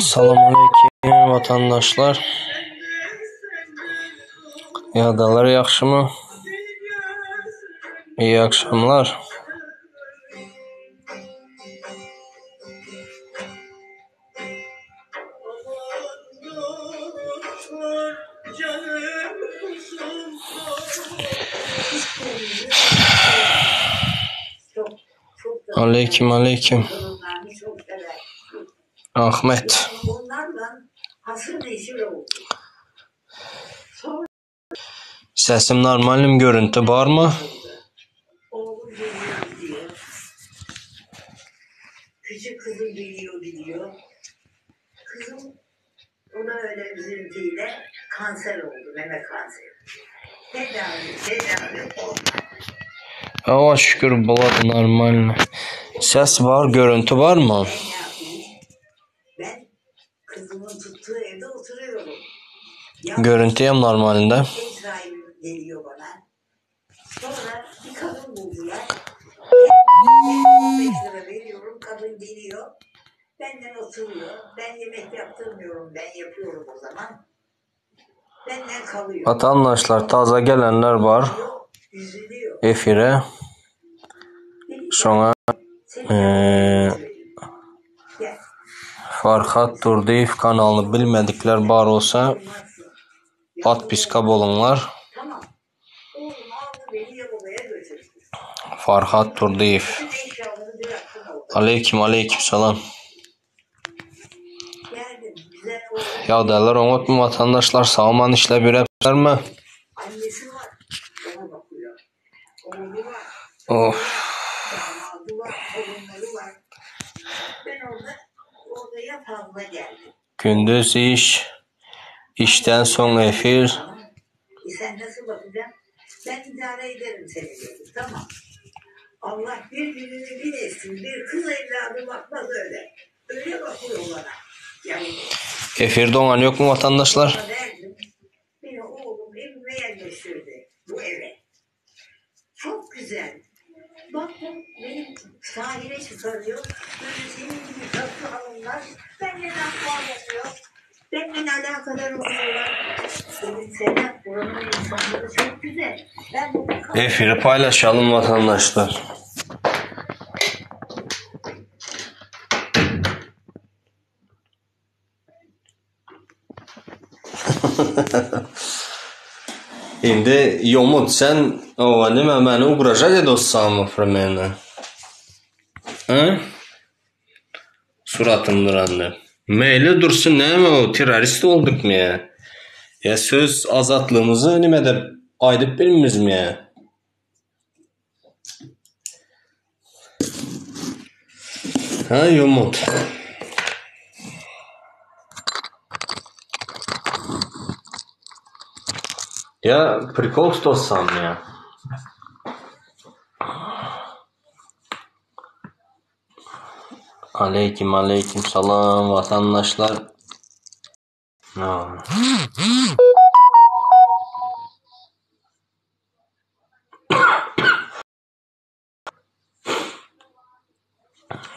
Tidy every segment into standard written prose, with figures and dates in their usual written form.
Selamünaleyküm vatandaşlar. Yadalar yaxşı mı? İyi akşamlar. Aleyküm. Ahmet. Sesim normal mi? Görüntü var mı? Küçük kızım biliyor. Kızım ona öyle üzüntüyle kanser oldu, meme kanseri. Tedavi oldu. Hava şükür buladı normal. Ses var, görüntü var mı? Ben kızımın tuttuğu evde oturuyorum. Görüntüyem normalinde. İsrail geliyor bana. Sonra bir kadın buldular. 15 lira veriyorum, kadın geliyor. Benden oturuyor. Ben yemek yaptırmıyorum, ben yapıyorum o zaman. Benden kalıyor. Vatandaşlar taze gelenler var. Efire. Sonra Farhat Turdiyev kanalını bilmedikler var olsa podpiska olunlar. Farhat Turdiyev. Aleyküm selam. Ya derler unutma vatandaşlar sağman işle bir yapar mı? Of. Gündüz iş, işten sonra efir. Sen nasıl bakacaksın? Ben idare ederim seni dedim. Tamam. Allah bir gününü bir etsin. Bir kız evladı bakmaz öyle. Öyle bakıyor bana. Yani, efirde olan yok mu vatandaşlar? Beni oğlum evime yerleştirdi. Bu eve. Çok güzel. Baktım benim sahile çıkarıyor. Böyle senin gibi tatlı hanımlar. Benimle nakval yapıyor. Benimle alakadar oluyorlar. Dedim Sedat buranın insanları çok güzel. Ben bu Efiri paylaşalım vatandaşlar. Şimdi Yomut sen o nima meni uğraşacak dostsam fırmeni. Ha? Suratım durandı. Meyli dursun ne mi o terörist olduk mu ya? Ya söz azatlığımızı nime de aydıp bilmiz mi ya? Ha Yomut. Ya prikol dostsam ya. Aleyküm selam vatandaşlar.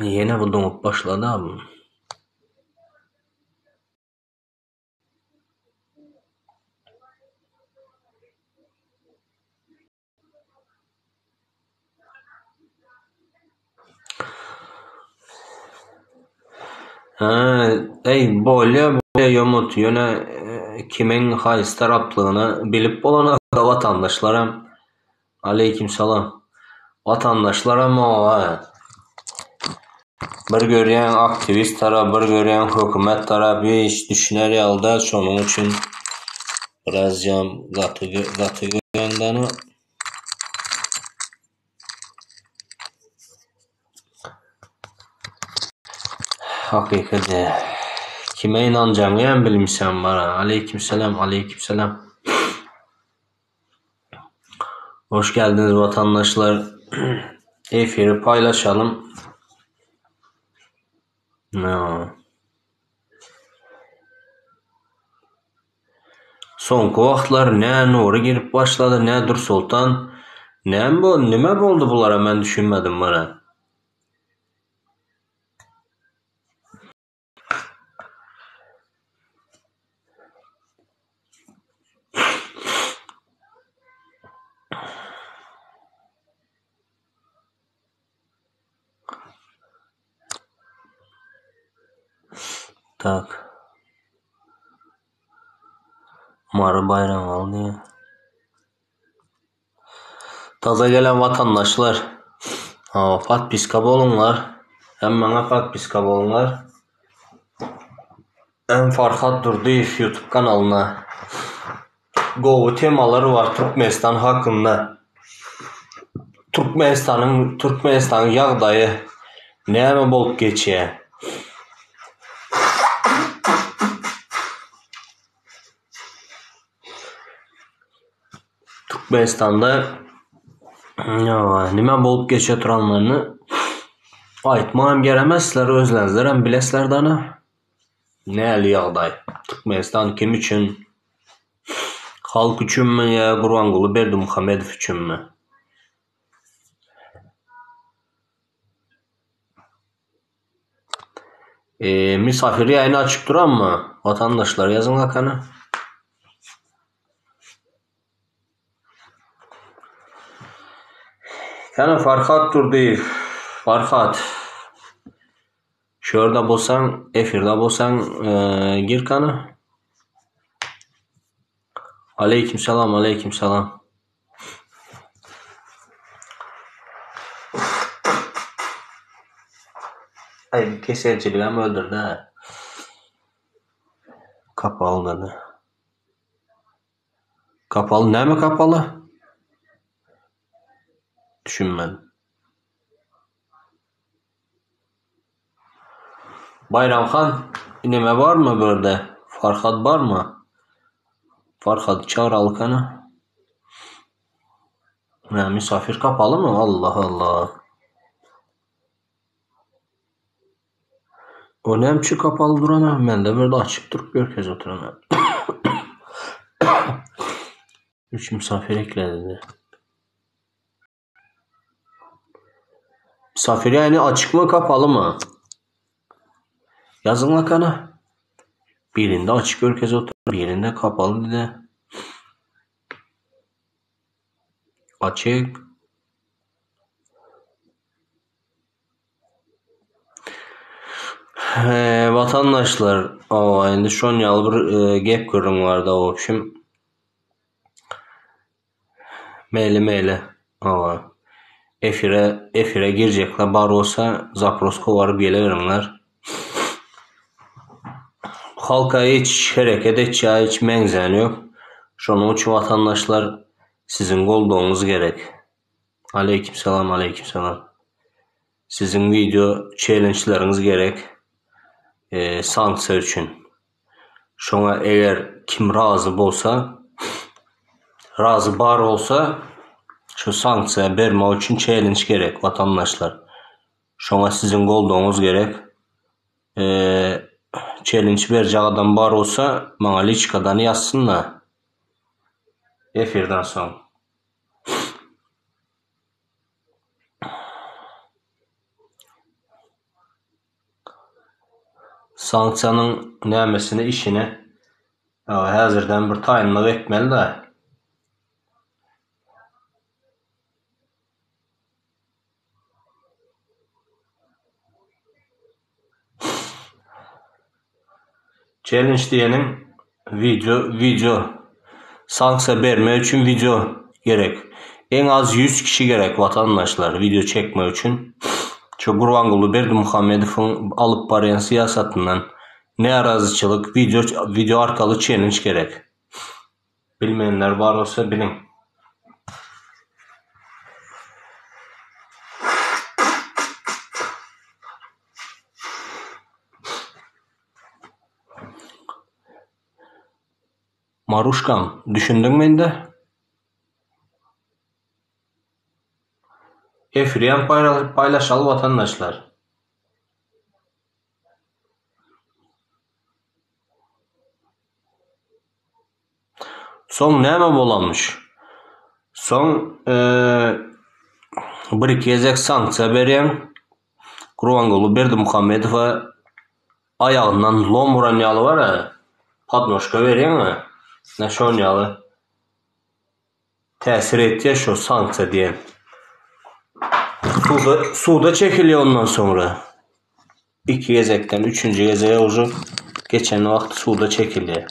Yine bu donup başladı abi. Böyle Yomut yine kimin hayız taraplığını bilip olan vatandaşlarım. Aleyküm selam. Vatandaşlarım o bir görüyen aktivist taraf, bir görüyen hükümet tarafı iş düşüner yalda sonun için biraz katı görüyenden Hakikati. Kime inanacağımı en bilmişsen bana. Aleykümselam, aleykümselam. Hoş geldiniz vatandaşlar. Efiri paylaşalım. No. Sonku vaxtlar ne Nuri girip başladı, ne Dur Sultan. Nime oldu bulara, ben düşünmedim bana. Tak. Marı bayram oldu. Taza gelen vatandaşlar. Patpiskap olunlar. Hem bana patpiskap olunlar. Hem Farhat Durdiyev YouTube kanalına. Govu temaları var Türkmenistan hakkında. Türkmenistan'ın yağdayı neme bolup geçiyor. Türkmenistan'da nime bolup geçiyor turanlarını aytmam gelemezler, özlenzler hem bilesler dana. Ne eli yağday. Türkmenistan kim için? Halk için mi ya Kurbanqulu Berdimuhamedov için mi? Misafir yayını açık duran mı? Vatandaşlar yazın hakanı. Kana Farhat Durdiyev. Farhat. Şurada bolsan, efirde bolsan gir kana. Aleykümselam, aleykümselam. Ay keserciliğim öldürdü ha. Kapalı dedi. Kapalı ne mi kapalı? Düşünmedim. Bayramhan ineme var mı burada? Farhat var mı? Farhat çağır alkanı. Misafir kapalı mı? Allah Allah. O nemçi kapalı durana. Ben de burada açık durup herkes oturana. 3 misafir ekledi. Misafir yani açık mı kapalı mı? Yazın lakana. Birinde açık herkes otur. Birinde kapalı dedi. Açık. Vatandaşlar, endi şonyalı bir gep görüm vardı o общем. Meyli. Efire girecekler. Bar olsa zapros kovarıp geleverinler. Halka hiç hareket edeceği hiç mengzen yok. Şunun için vatandaşlar sizin olduğunuz gerek. Aleykümselam, aleykümselam. Sizin video challenge'larınız gerek. Sanksiya için. Şuna eğer kim razı bolsa, razı bar olsa şu sanksiya verme için challenge gerek vatandaşlar. Şuna sizin olduğunuz gerek. Challenge verecek adam bar olsa bana liçkadan yazsınlar. Efirden sonra. Sanksiyanın nəməsini, işini hazırdan bir tayinlıq etməli də. Challenge diyenin video sanksiya vermək üçün video gerek. En az 100 kişi gerek vatandaşlar video çekmek için. Şu Kurbanqulu Berdimuhamedov'un alıp barayan siyasetinden ne arazıçılık video arkalı challenge gerek. Bilmeyenler var olsa bilin. Maruşkam, düşündün mü indi? Efriyen paylaşalı vatandaşlar. Son näme bolanmış? Son bir iki gezek sanksiya berýän Gurbanguly Berdimuhammedowa ayağından lom vuran ýaly bar ha. Padnoşka berýän näşe ýaly täsir etdi şo sanksiya diýen. Suda çekilýär ondan sonra. İki gezekten üçüncü gezeye ucu geçen wagt suda çekildi.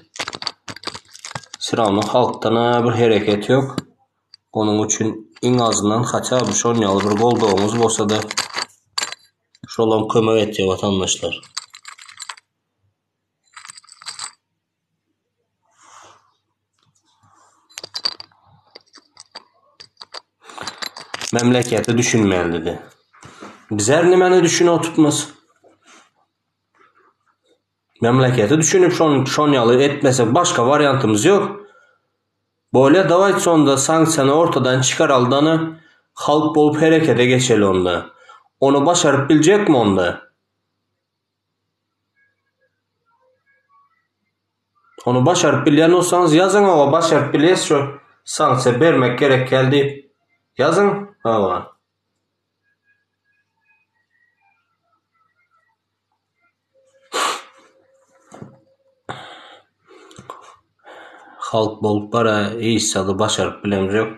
Sıranın halktan bir hereket yok. Onun üçün en azından haça bir şonyalı bir golduğumuz bolsa da şolam kömek etdi vatandaşlar. Memleketi düşünmeyen dedi. Bizler nimeni düşüne oturtmaz. Memleketi düşünüp şonyalı etmesek başka varyantımız yok. Böyle davayt sonunda sanksiyonu ortadan çıkaraldanı halk bolup harekete geçeli onda. Onu başarıp bilecek mi onda? Onu başarıp bilen olsanız yazın ama başarıp bileyiz şu sanksiya vermek gerek geldi. Yazın ama. Halk bolup bara iyisi başarıp bilemiz yok.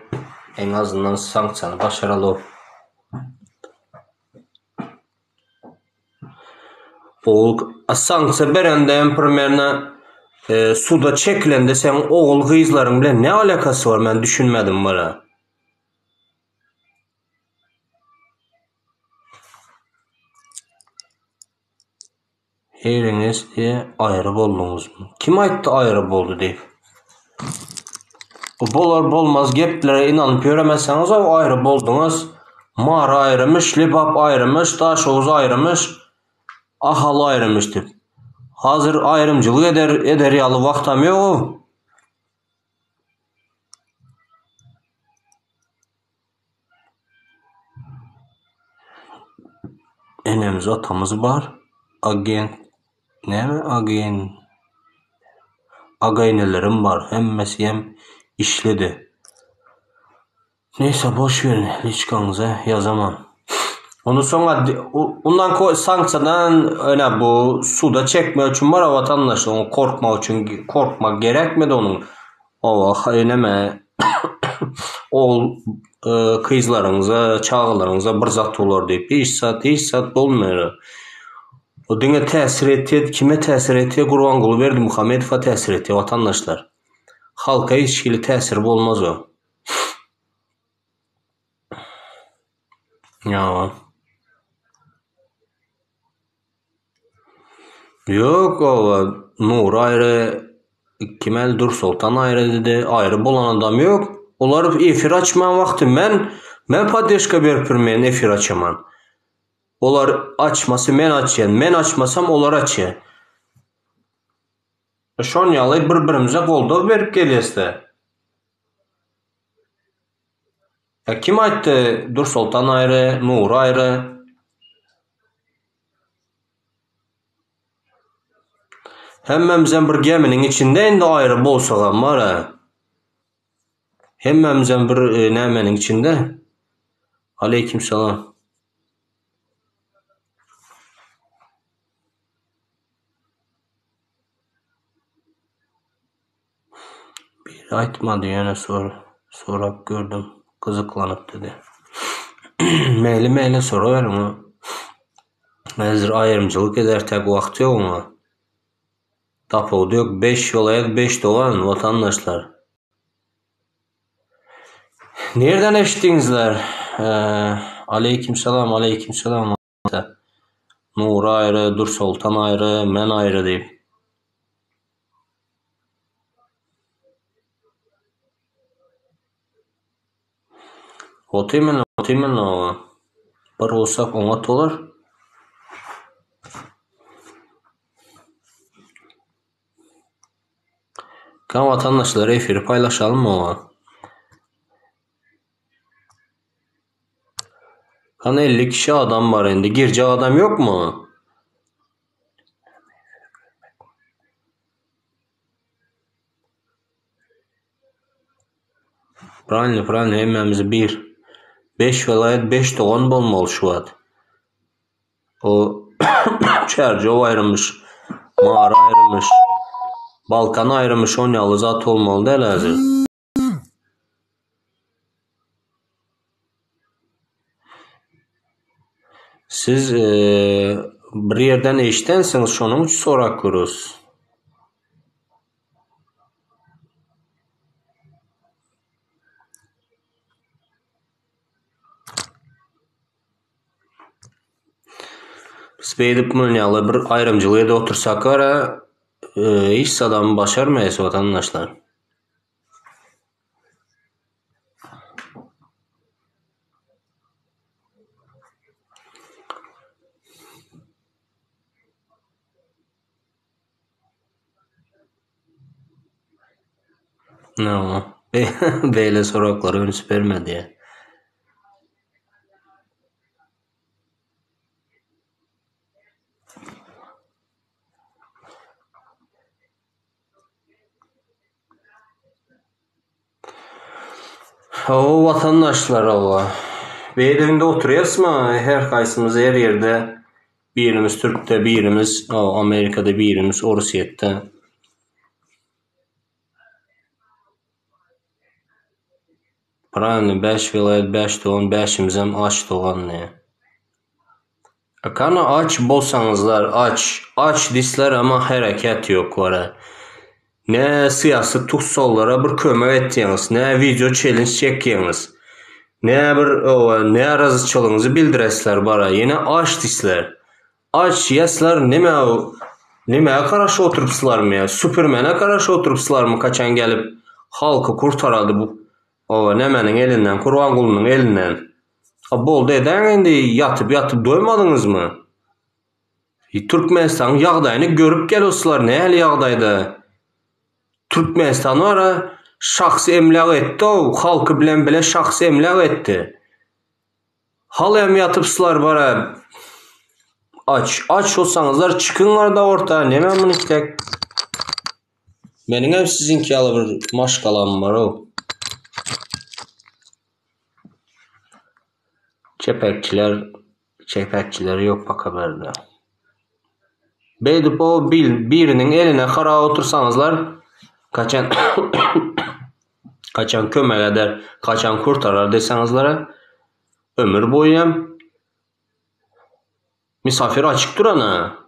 En azından sanksiyonu başaralı. O sanksiya berenden primerine suda çekilende sen oğul kızların bile ne alakası var ben düşünmedim bara. Heriniz diye ayrı boldunuz mu? Kim aytdı ayrı boldu deyip? O bolar bolmaz geplere inanıp göremezseniz o ayrı boldunuz. Mağara ayrımış, Libap ayrımış, Daşoğuz ayrımış, Ahal ayrımış deyip. Hazır ayrımcılık eder yalı vaktam yok. Enemiz atamız var. Agaynelerim var. Hemmesi hem işledi. Neyse boş verin. Liçkanıza yazamam. Onu sonra ondan sanksiyadan öyle bu suda çekme için var vatandaşlar. Onu korkma gerekmedi onun. O hayneme oğul kızlarınıza, çağlarınıza bir zat olur deyip hiç saat olmuyor. O dünya tesir etti, kime tesir etti? Gurbanguly Berdimuhammedowa tesir etti vatandaşlar. Halka hiçbir tesir olmaz o. Ya. Yok o Nur ayrı, Kemal Dursultan ayrı dedi. Ayrı bolan adam yok. Onlar efir açman vakti men paddeşka berpirmeyen efir açaman. Onlar açması men açayan. Men açmasam onlar açayan. Şon yalı birbirimize golda verip geliyeste. Kim aytdı Dursultan ayrı, Nur ayrı? Hemmemizden bir geminin içinde indi ayrı bolsagan var ha. Hemmemizden bir nämenin içinde. Aleykümselam. Bir aytmadı yana sorak gördüm. Kızıklanıp dedi. Meyle sorar mı? Hazır ayrımcılık eder tek vakti yok mu? Tapoğdu yok. 5 yola 5 dolan vatandaşlar. Nereden eşittiğinizler? Aleykümselam. Nur ayrı, Dursultan ayrı, men ayrı deyip. Otimen o. Bir olsak ona tolar. Kan vatandaşlar efiri paylaşalım mı o? Kan 50 kişi adam var indi. Girecek adam yok mu? Правильно, hemmemiz bir. 5 velayet 5 doğan bolmalı şu ad. O Çerçov ayrılmış. Mağara ayrılmış. Balkan ayrılmış. Onyalı zat olmalı değil hazır. Siz bir yerden eşitensiniz şunun için sorak görürüz. Biz beydip münyalı bir ayrımcılığı da otursak ara hiç adamı başarmayız vatandaşlar. Ne o? Böyle sorakları önüs vermedi ya. O vatandaşlar Allah. Beydevinde oturuyoruz mu? Her kaysımız her yerde. Birimiz Türk'te, birimiz Amerika'da, birimiz Rusya'da. Правильно, 5 vilayet 5 doğan, 5'imiz hem aç doğan ne? Kana aç bolsanızlar, aç disler ama hareket yok var. Ne siyasi tutsallara bir kömek ettiğiniz, ne video challenge çektiğiniz, ne bir ne razıçılığınızı bildiresler bara. Yine aç disler. Aç yesler neme karşı oturupsılar mı ya? Superman'e karşı oturupsılar mı? Kaçan gelip halkı kurtaraldı bu. Nemenin elinden, Kurban Kulu'nun elinden. Boldu eden indi yatıp doymadınız mı? Türkmenistan yağdayını görüp geliyorsular. Ne el yağdaydı? Türkmenistan var ha, şahsi emlak etti o. Halkı bilen bile şahsi emlak etti. Hal hem yatıpsılar var ha. Aç olsanızlar çıkınlar da orta. Ne memnuniyet. Benim hem sizinki alı bir maşkalam var o. Çepekçiler yok bak haberde. Beydip o birinin eline kara otursanızlar kaçan kömek eder, kaçan kurtarar desenizlere ömür boyu hem misafir açık durana.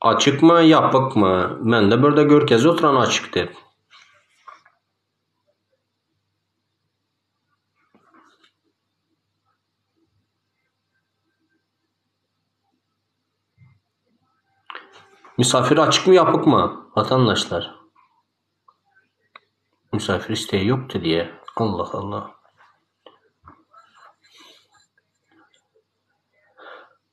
Açık mı yapık mı? Ben de burada görkez oturan açık dedi. Misafir açık mı yapık mı? Vatandaşlar. Misafir isteği yoktu diye. Allah Allah.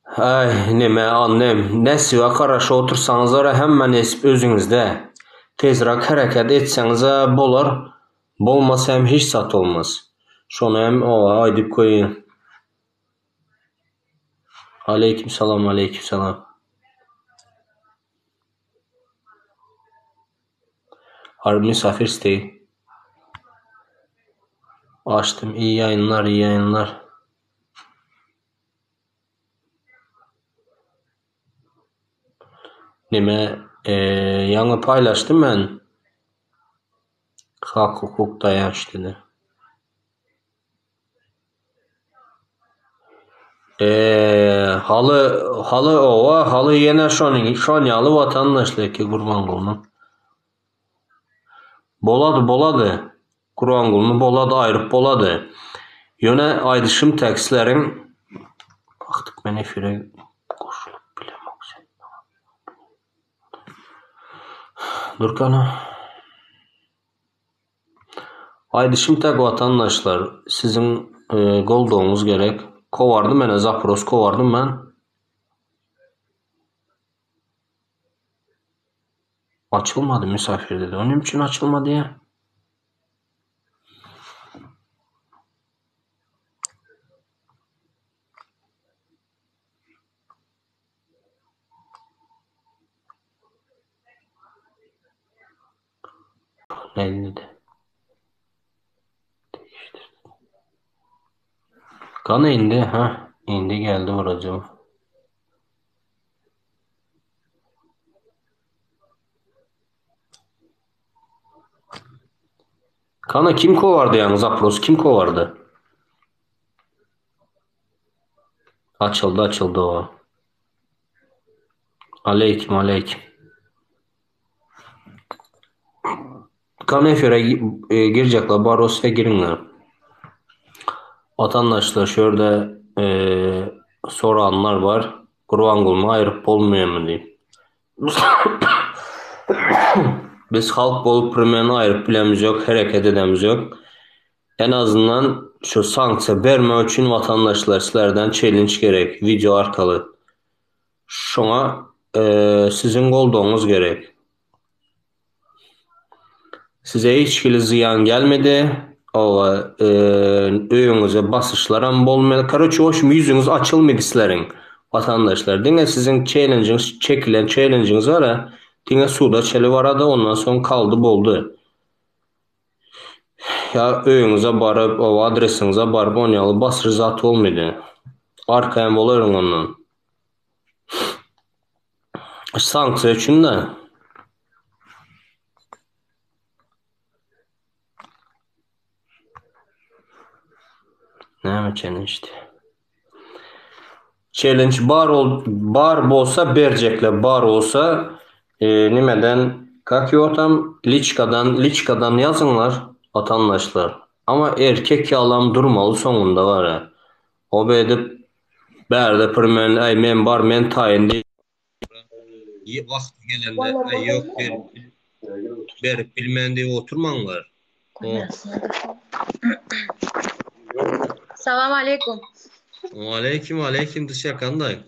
Ay neme annem. Nesive karşı otursanız ara hemen esip özünüzde. Tezrak hareket etseniz bolar. Bolmasa hem hiç sat olmaz. Şunu hem aydıp koyun. Aleykümselam, aleykümselam. Harbi misafir isteği. Açtım. İyi yayınlar, iyi yayınlar. Neme yanı paylaştım ben. Hak hukuk dayanış dedi. Halı yine şon yalı vatandaşlık ki Kurban Kulu'nun. Boladı. Kurban Kulu'nu boladı ayrıp boladı. Yine aydışım tekstlerin baktık ben efire koşulup bilemem sen. Durkan'a. Aydışım tek vatandaşlar sizin golduğunuz gerek. Kovardım ben Zapros kovardım ben. Açılmadı misafir dedi. Onun için açılmadı ya. Ne dedi? Kana indi. Ha, indi geldi vuracağım. Kana kim kovardı yani Zapros? Kim kovardı? Açıldı o. Aleyküm aleyküm. Kana efire girecekler. Baros'a girinler. Vatandaşlar şöyle soranlar var. Kurban kulma ayırıp olmuyor mu diye. Biz halk bolup primeni ayırıp bilemiz yok, hareket edemiz yok. En azından şu sanksiya verme için vatandaşlar sizlerden challenge gerek. Video arkalı. Şuna sizin kolduğunuz gerek. Size hiçbir ziyan gelmedi. Ova öyünüze basışlar hem olmadı. Karoçi hoş yüzünüz açılmadı sizlerin vatandaşlar. Dine sizin challenge'ınız çekilen challenge'ınız var ya. Dine suda çeli var da ondan sonra kaldı boldu. Ya öyünüze barıp o adresinize barıp onyalı basır zat olmadı. Arkaya bolarım ondan. Sanksiya için de. Ne için işte. Challenge bar olsa bercekle bar olsa nimeden kalkıyor tam liçkadan yazınlar vatandaşlar. Ama erkek yalan durmalı sonunda var ya. O bedip berde primen ay men bar men tayindi vakti gelende ay yok berip bilmende oturmanlar. Selam aleyküm. Aleyküm dışarı kanday.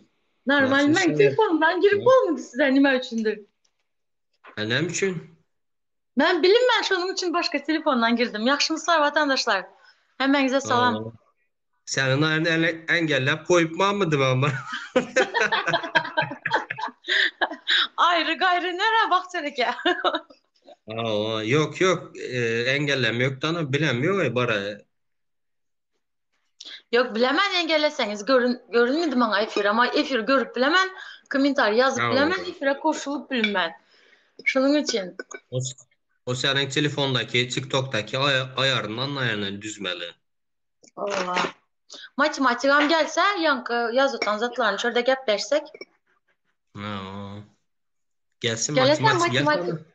Normal ben telefondan girip olmadı size nime üçündür. Ne için? Ben bilinmem şunun için başka telefondan girdim. Yaxşımısınlar vatandaşlar. Hemenize salam. Senin ayarını engellep koyup mıydı ama? Ayrı gayrı nere bakacak ya? Yok engellem yok da bilemiyor ya bara. Yok bilemen engelleseniz görünmedi bana efir ama efir görüp bilemen komentar yazıp bilemen efire koşulup bilinmen. Şunun için. O senin telefondaki TikTok'taki ayarını düzmeli. Allah. Matematikam gelse yankı yazıtan zatlarını şurada gepleşsek. Gelsin matematik. gelsin.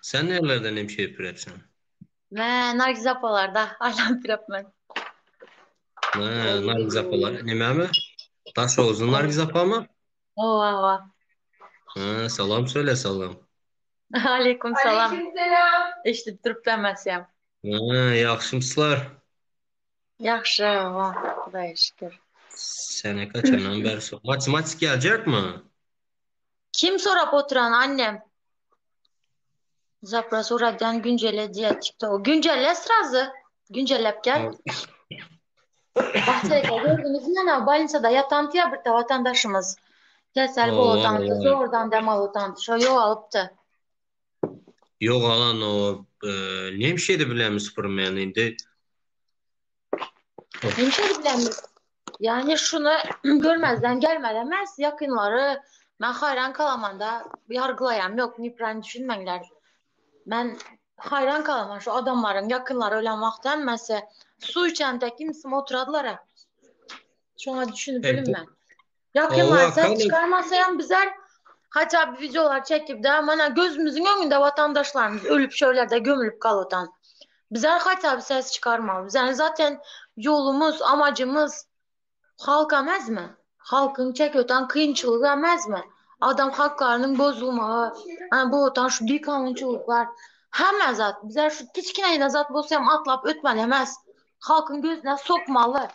Sen nerelerden hemşire yapıyorsun? Ben Nargiz apalarda alam yapmam. Nargiz apalar. Ne mi? Taş olsun Nargiz apa mı? Ova. Salam söyle salam. Aleyküm salam. Aleykümselam. Eşitip durup demesem. Yaxşımsızlar. Yaxşı, ova. Kudaya şükür. Sene kaçından beri sor. Matematik gelecek mi? Kim sorap oturan annem? Zapras oradan güncelle diye çıktı. O güncelle sırası. Güncellep gel. Bahçede gördünüz mü ne? Balinsa'da yatan tiyabrıta vatandaşımız. Kesel bol otantı, zordan demal otantı. Şu yol alıptı. Yok alan o neymiş şeydi bilen sıfırım yani indi. Neymiş şeydi bilen mi? Yani şunu görmezden gelmedemez yakınları ben hayran kalamanda yargılayam yok nipren düşünmenler. Ben hayran kalamam şu adamların yakınları ölen vakti emmese su içen tek kimsin oturadılar. Şuna düşünüp ben. Yakınlar ses çıkarmasayam bizler hatta bir videolar çekip de bana gözümüzün önünde vatandaşlarımız ölüp şöylerde gömülüp kalıtan. Bizler hatta bir ses çıkarmamız. Yani zaten yolumuz, amacımız halk emez mi? Halkın çeköten kıyınçılığı emez mi? Adam haklarının bozulmağı, yani bu otan şu bir kanunçuluklar hemen zat. Bizler şu kiçkineyine zat bolsayam atlap ötmen emez. Halkın gözüne sokmalı.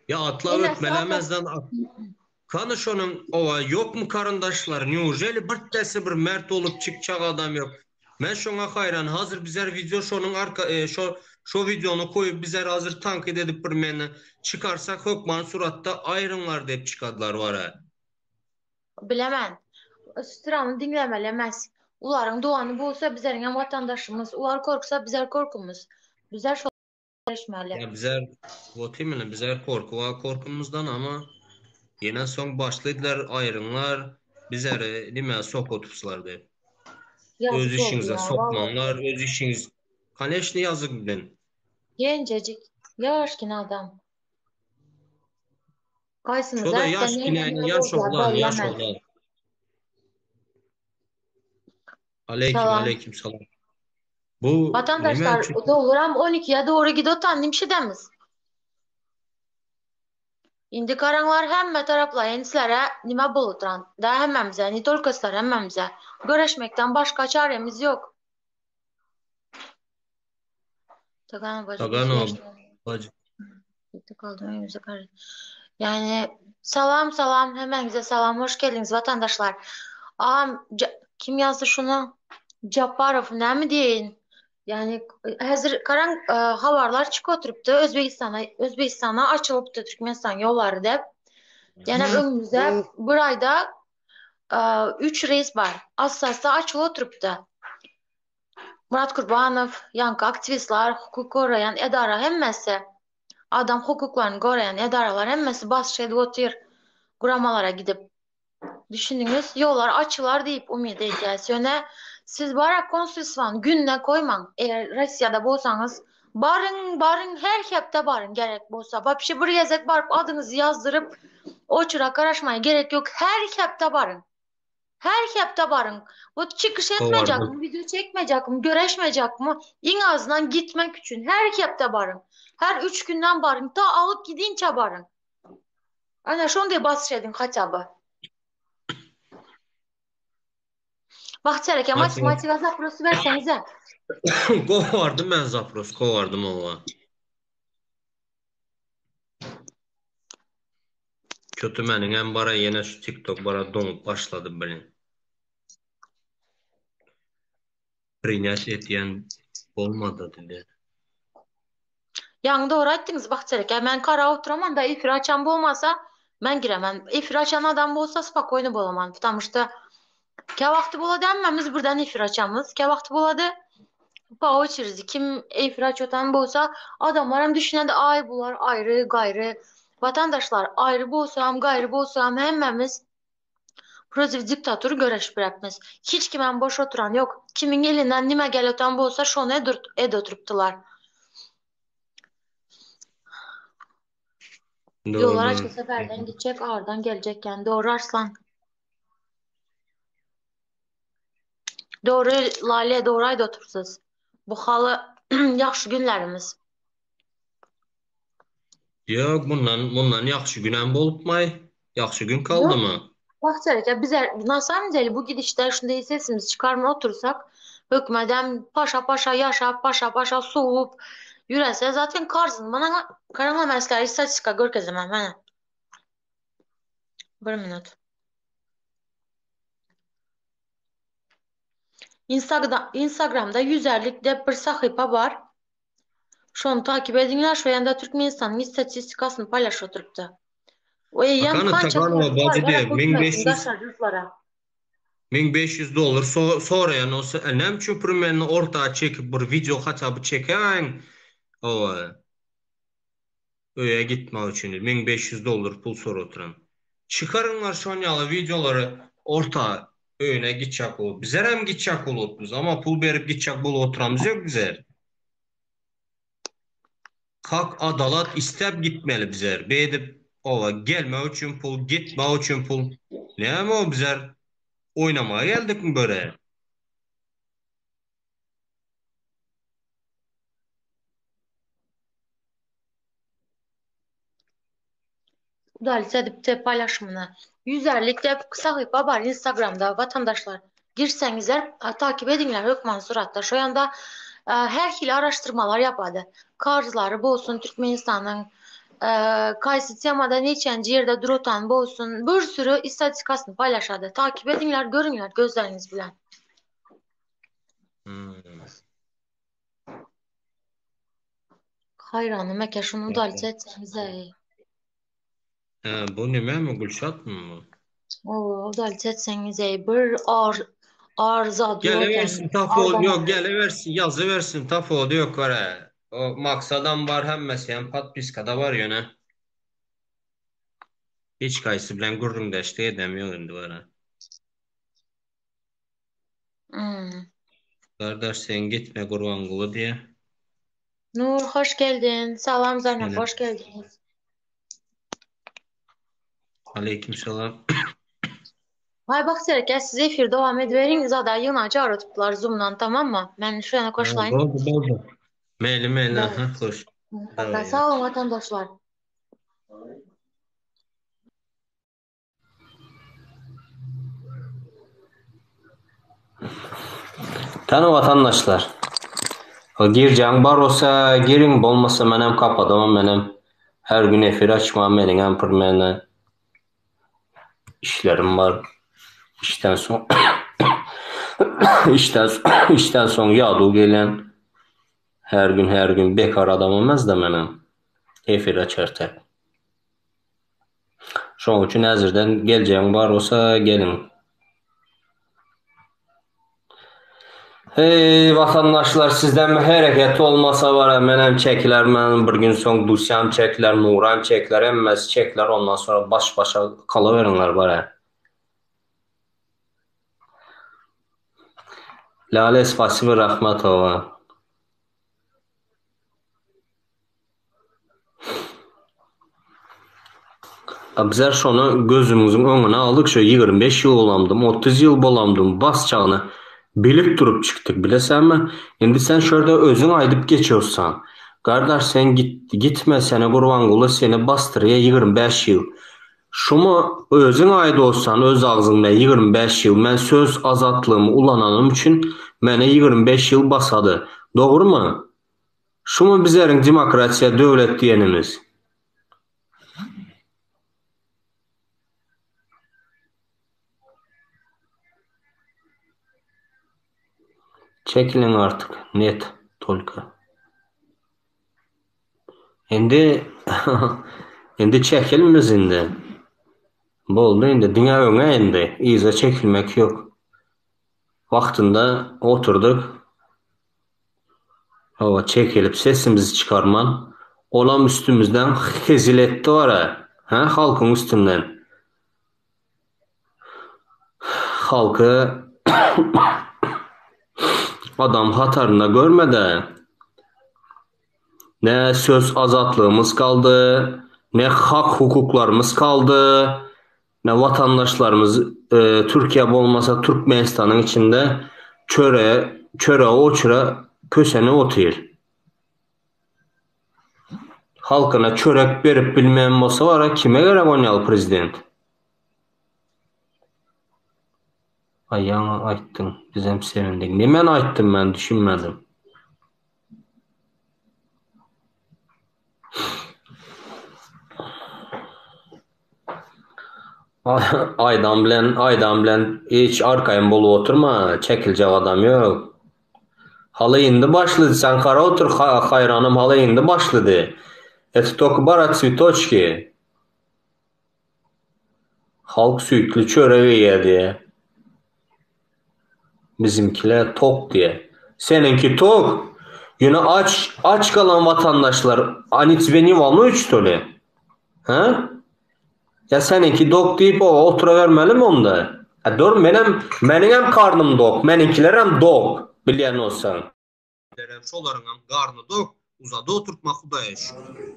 Ya atlap ötmelemezden Kanış onun ova yok mu karındaşlar? Neujeli bir mert olup çıkacak adam yok. Ben şuna hayran. Hazır bizler video şunun şu videonu koyup bizler hazır tankit edip bir meni çıkarsak Hökman suratta ayrımlar deyip çıkadılar var ha. Bilemem. Sıramı dinlemelemez. Uların doğanı bolsa bizlerin hem vatandaşımız. Ular korksa bizler korkumuz. Bizler şol geçmeli. Ya bizler votimini bizler korkumuzdan ama yine son başladılar ayrımlar bizleri nime sokutupslar deyip. Öz Yazık oldu işinize ya vallahi. sokmanlar, öz işiniz. Kaneşli yazık bilin. Gencecik. Yaşkin adam. Kaysımız Şoda erken yaş ginenin ne yaş bozlar oğlan, yaş bellemez. oğlan. Salam. Aleyküm salam. Bu nime Vatandaşlar için? doğuram 12'ye doğru gidiyor tanım şidemiz. İndi karanlar hemme taraflayın sizlere nime buluturan da hemmemize, ni tolkaslar hemmemize. Görüşmekten başka çaremiz yok. Tagan bacı Tagan o güzel. bacı. Gitti kaldım önümüze karı. Yani salam salam hemen bize selam hoş geldiniz vatandaşlar. Kim yazdı şunu? Cabbarov ne mi deyin? Yani hazır karan havarlar çıkıp oturuptu Özbekistan'a açılıptı Türkmenistan yolları dep. Yani önümüzde bir ayda 3 reis var. Assas'ta açılıp oturuptu. Murat Kurbanov, yankı aktivistler, hukuk koruyan edara hemmesi. Adam hukuklarını koruyan edaralar hemmesi bas şeyde otur kuramalara gidip düşündünüz yollar açılar deyip umid edeceğiz. Yöne siz barak konstitusiyon gününe koyman. Eğer Rusya'da bolsanız barın her hepte barın gerek bolsa. Vapşi bir yazık barıp adınızı yazdırıp o çıra karışmaya gerek yok. Her hepte barın. Her hepte barın. O çıkış etmeyecek Kovardım. mi? Video çekmeyecek mi? Görüşmeyecek mi? En azından gitmek için her hepte barın. Her 3 günden barın. Ta alıp gidince barın. Ana şonday bas edin haçabı. Bahçereke Hadi. matematik zaprosu versenize. Kovardım ben zapros, kovardım ova. Kötü menin en bara yine şu TikTok bara donup başladı benim. Принять etiyen olmadı dedi. Yani doğru ettiniz Bahçereke. Ben kara oturamam da ifir açan olmasa ben giremem. İfir açan adam olsa spakoynu bolamam. Потому что ke vakti buladı emmemiz buradan ifir açamız. Ke vakti buladı pa очереди. Kim ifir açotan bolsa adamlar hem düşünen de ay bular ayrı gayrı. Vatandaşlar ayrı bolsam gayrı bolsam hemmemiz pozitif diktatörü görüş bırakmaz. Hiç kimen boş oturan yok. Kimin elinden nime gel otan bolsa şonu oturuptular. Yollar Doğru. açık seferden gidecek, ağırdan gelecekken. Doğru Arslan. Doğru Lale, doğru ayda otursunuz. Bu halı yaxşı günlerimiz. Yok bundan yaxşı günen bolupmay. Yaxşı gün kaldı Yok. mı? Bahçeli bize nasıl bu gidişte şimdi sesimizi çıkarmaya otursak hükmeden paşa paşa yaşap paşa paşa soğup yürese zaten karzın bana karanla mesleği istatistika görkezemem bana. Bir minut. Instagram'da 150 bir sayfa var. Şunu takip edinler şu yanda Türkmenistan'ın istatistikasını paylaşıyor oturuptu. O yem Hakanı kança Taganova var bacı diye var hükümetin 1500 daşarcılıklara. 1500 dolar sonra yani o nem çöpürmenini ortağa çekip bir video hatabı çeken o öye gitme için 1500 dolar pul soru oturan. Çıkarınlar şu an yalı videoları ortağa öyle gidecek olup. Bizler hem gidecek olup biz ama pul verip gidecek bulu oturamız yok bizler. Hak adalat istep gitmeli bizler. Beydip ova gelme için pul, gitme için pul. Ne ama o bizler oynamaya geldik mi böyle? Udalise edip de paylaşımını. 150 de sayfa var Instagram'da vatandaşlar. Girsengizler takip edinler Hökman Surat'ta. Şu anda her hili araştırmalar yapadı. Karzları bolsun Türkmenistan'ın Kaysi temada neçənci yerdə durutan bolsun, bir sürü istatistikasını paylaşadı. Takip edinler, görünler gözleriniz bilen. Hayranım, əgər şunu da etsəniz. Bu ne mi? Gülşat mı? O da etsəniz bir arzad yok Geliversin yani. tafodu yok, geliversin yazı versin tafodu yok var ha. O maksadan var hem mesela patpiskada var yöne. Hiç kaysı bilen gurrun deşte edemiyor indi var ha. Kardeş sen gitme kurban kulu diye. Nur hoş geldin. Salam Zeynep, Selam. hoş geldiniz. Aleykümselam. Hay bak Serkan, siz efir devam ediverin. Zaten yine çağrı tuttular Zoom'dan, tamam mı? Ben şu yana koşulayım. Oldu. Meyli. Evet. Ha, hoş. Mutlaka. Sağ olun vatandaşlar. Tanı vatandaşlar. O gireceğin bar olsa girin, olmasa menem kapadım, menem her gün efir açmam, benim hem pırmene işlerim var. İşten son işten son yağdı gelen her gün bekar adam olmaz da menem efir açar tek. Şoň üçin häzirden geljeğin bar olsa gelin. Hey vatandaşlar, sizden bir hareket olmasa var ya, menem çekler, menem bir gün son Dusyam çekler, Nuran çekler, emmez çekler, ondan sonra baş başa kalıverinler var ya. Lale spasibo Rahmatova. Bizler şonu gözümüzün önüne aldık, şu 25 yıl olamdım, 30 yıl bolamdım, bas çağını bilip durup çıktık, bilesenmi? Şimdi sen şurada özün aydıp geçiyorsan, kardeş sen gitme, seni kurban kulu seni bastırıya 25 yıl. Şunu özün aydı olsan, öz ağzında 25 yıl, ben söz azatlığımı ulananım için mene 25 yıl basadı. Doğru mu? Şunu bizlerin demokrasiya, devlet diyenimiz. Çekilin artık. Net. Tolka. Endi endi çekilmez endi. Boldu endi. Dünya öňe endi. İyice çekilmek yok. Vaktinde oturduk. Hava çekilip sesimizi çıkarman. Olam üstümüzden heziletti var ha. Ha, halkın üstünden. Halkı adam hatarında görmeden ne söz azatlığımız kaldı, ne hak hukuklarımız kaldı, ne vatandaşlarımız Türkiye olmasa Türkmenistan'ın içinde çöre oçura köseni otuyor. Halkına çörek berip bilmeyen olsa var ya, kime gerek oynayalı prezident? Ayağına ayttın, biz hem sevindik. Nemen ayttım, ben düşünmedim. Aydan bilen hiç arkayın bolu oturma. Çekilecek adam yok. Halı indi başladı. Sen kara otur hayranım, halı indi başladı. Это только bara цветочки. Halk sütlü çöreği yedi. Bizimkiler tok diye. Seninki tok. Yine aç kalan vatandaşlar. Ani тебе не волнует, что ли? Ha? Ya seninki dok deyip o oturavermeli mi onda? Dur, benim hem karnım dok, meninkiler hem dok. Bilen olsan. Şoların hem karnı dok. Uzada oturtma Hudaya şükür.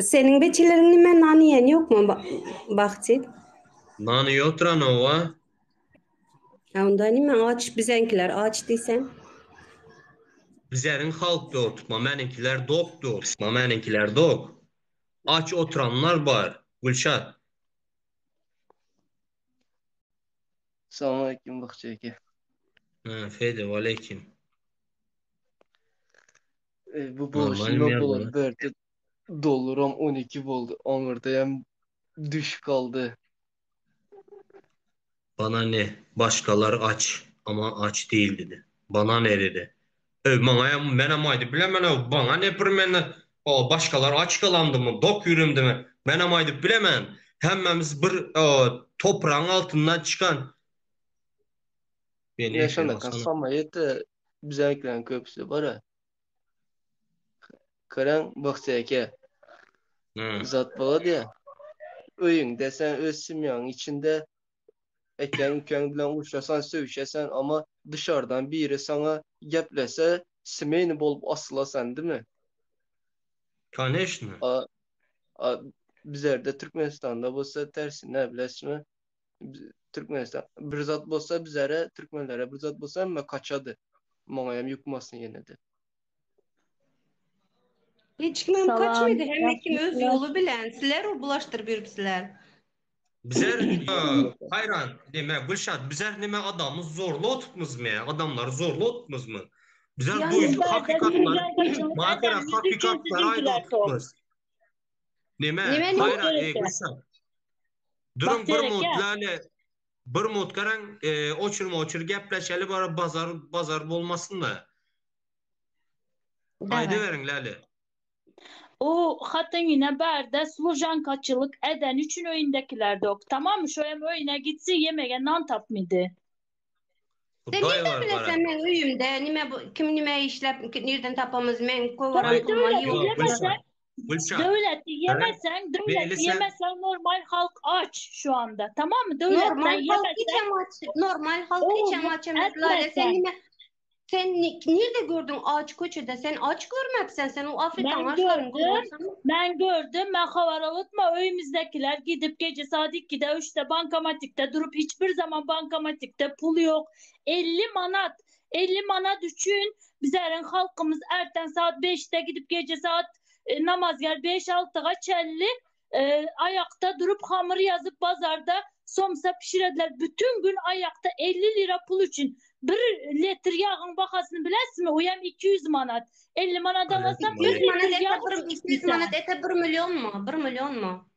Senin beçilerin nime naniyen yok mu Bahçet? Nani oturan o va? Onda nime aç bizenkiler aç desem. Bizlerin halk da oturtma, meninkiler dok da oturtma, meninkiler dok. Aç oturanlar var. Gülşat. Selamünaleyküm Bakçaki. Feyde aleyküm. Bu Normal buluşunda mi bulur bana? verdi. Doluram 12 oldu. Anırdayam düş kaldı. Bana ne? Başkalar aç ama aç değil dedi. Bana ne dedi? Bana benim aydı bilemem bana ne bir mene o başkalar aç kalandı mı dok yürümdü mü benim aydı bilemem hemmemiz bir toprağın altından çıkan beni Yaşanda eşeğe kan sana samayeti bizimkilerin köpüsü var ha. Karan baksayke hı. zat baladı ya. Öyünde sen öz simyanın içinde eken ülken bilen uçrasan sövüşesen ama dışarıdan biri sana geplese simeyni bolup asılasan değil mi? Конечно. A, a, bizlerde Türkmenistan'da bolsa tersi ne bilesmi? Türkmenistan bir zat bolsa bizlere Türkmenlere bir zat bolsa ama kaçadı. Mağayam yıkmasın yine de. Hiç kimim Salam, kaçmadı. Hem kim öz yaxşısınız. yolu bilen. Sizler o bulaştırıp birbirsizler. Bizler hayran deme Gülşat bizler neme adamı zorla oturtmuz mu ya? Adamları zorla oturtmuz mu? Bizler Yani duyduk berde hakikatlar sizden kaçınlık makara eden yüzü için hakikatlar ayda sizinkiler top. oturtmuz. Neme Nime Bak hayran Tereke, Gülşat. bak Durun bir Tereke. mutlale bir mutkaran oçur gepleşeli bara bazar olmasın da. Haydi Evet. verin Lale. O hatın yine berde slujankaçılık eden üçün öyündekiler dok. Tamam mı? Şöyle öyüne gitsin yemeğe nan tapmıydı. Sen Huday nereden var bilesen bara. ben uyumda kim nime işlep nereden tapamız men kovaran Hayır. Tamam kurma devleti yok. Yok yemesen, Gülşat. Gülşat. devleti Verilsen yemesen normal halk aç şu anda. Tamam mı? Devletten Normal halk hiç yemesen amaç. Normal halk hiç oğlum amaç Lale. etmesen. Sen nerede gördün ağaç koçuda? Sen aç görmepsen. Sen o Afrikan Ben ağaçlarını gördüm. görürsen. Ben gördüm. Ben havaravutma öyümüzdekiler gidip gece saat 2'de 3'te bankamatikte durup hiçbir zaman bankamatikte pul yok. 50 manat. 50 manat üçün bizlerin halkımız erten saat 5'te gidip gece saat namaz gel 5-6'ga çelli ayakta durup hamur yazıp pazarda somsa pişirediler. Bütün gün ayakta 50 lira pul için. Bir litre yağın bakasını bilesiniz mi? O yem 200 manat. 50 manat alasam 1 200 manat litre yağ ete 200 biter. manat ete 1 milyon mu? 1 milyon mu?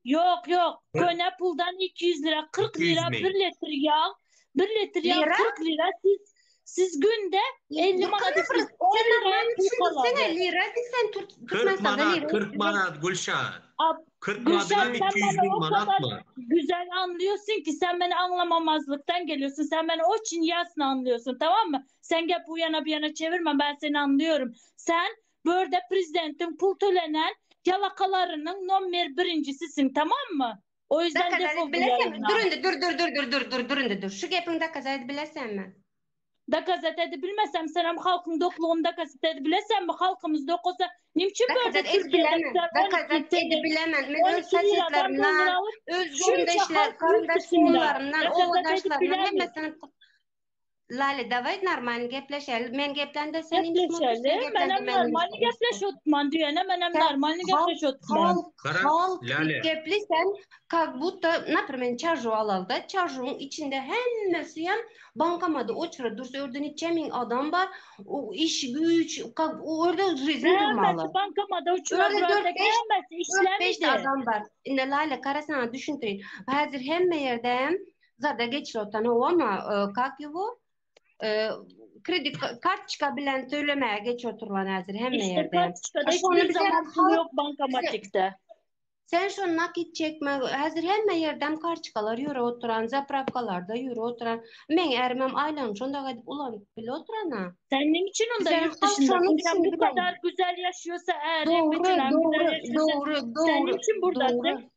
Yok yok. Köne puldan 200 lira, 40 200 lira, 1 mi? litre yağ. 1 litre yağ Lira? 40 lira. Siz günde 50 Dur, manat kana siz fırsat. 10 Sen liraya ben pul düşündüm. Sen kalır. lira sen 40 Türkmenistan'da manat, lira. 40 manat Gülşat. Ab, 40 Gülşen manat sen 200 beni bin o manat kadar mı? güzel anlıyorsun ki sen beni anlamamazlıktan geliyorsun. Sen beni o Çinyasını anlıyorsun tamam mı? Sen gel bu yana bir yana çevirme ben seni anlıyorum. Sen böyle prezidentin pul төлenen yalakalarının number birincisisin tamam mı? O yüzden Dakika defol bu bilesem mi? yayından. Dur. Şu gapini dakika zaydı bilesem mi? Da gazetede bilmesem sen hem halkın dokluğunda gazetede bilesem mi halkımız dokusa nimçin Dakika böyle zaydı Türkiye'de bilemem. Dakika zaydı güzel 12 bilemem. Men öz 12 liradan saçetlerimden, dolar alıp özgürümde şunca işler, halk karındaş ülkesinde konularımdan, da o gazetede odaşlarımdan bilemiyor. hemmesini Lale davayt normal gepleşelim. Men geplende sen inç Gepleşelim. sen Ben geplende hem men normalini gepleş otman diyene ben hem normalini gepleş otman. Halk Lale. geplisen как будто, например, çarju alalda. Çarjunun içinde hemmesi hem bankamada oçura dursa orada neçe min adam var. O iş güç, orada rezil durmalı. Hemmesi bankamada uçura Öyle buradaki 4-5 hemmesi 4-5 işlemidi. adam var. İnne Lale karasana düşüntürün. Hazır hemme yerde zada geçirotan o ama как его? Kredi kart çıkabilen söylemeye geç oturulan hazır hemme İşte yerde. Kartuşka'da Sonra hiçbir bize zaman pul yok halk bankamatikte. sen şu nakit çekme hazır hemme yerden kartçıkalar yürü oturan zapravkalarda yürü oturan men ermem aylan şonda gidip ulanıp bile oturana. Senin için onda Sen yurt halk dışında şunu sen bu düşündü kadar güzel yaşıyorsa eğer hem Doğru, güzel doğru, yaşıyorsa senin için buradasın. doğru.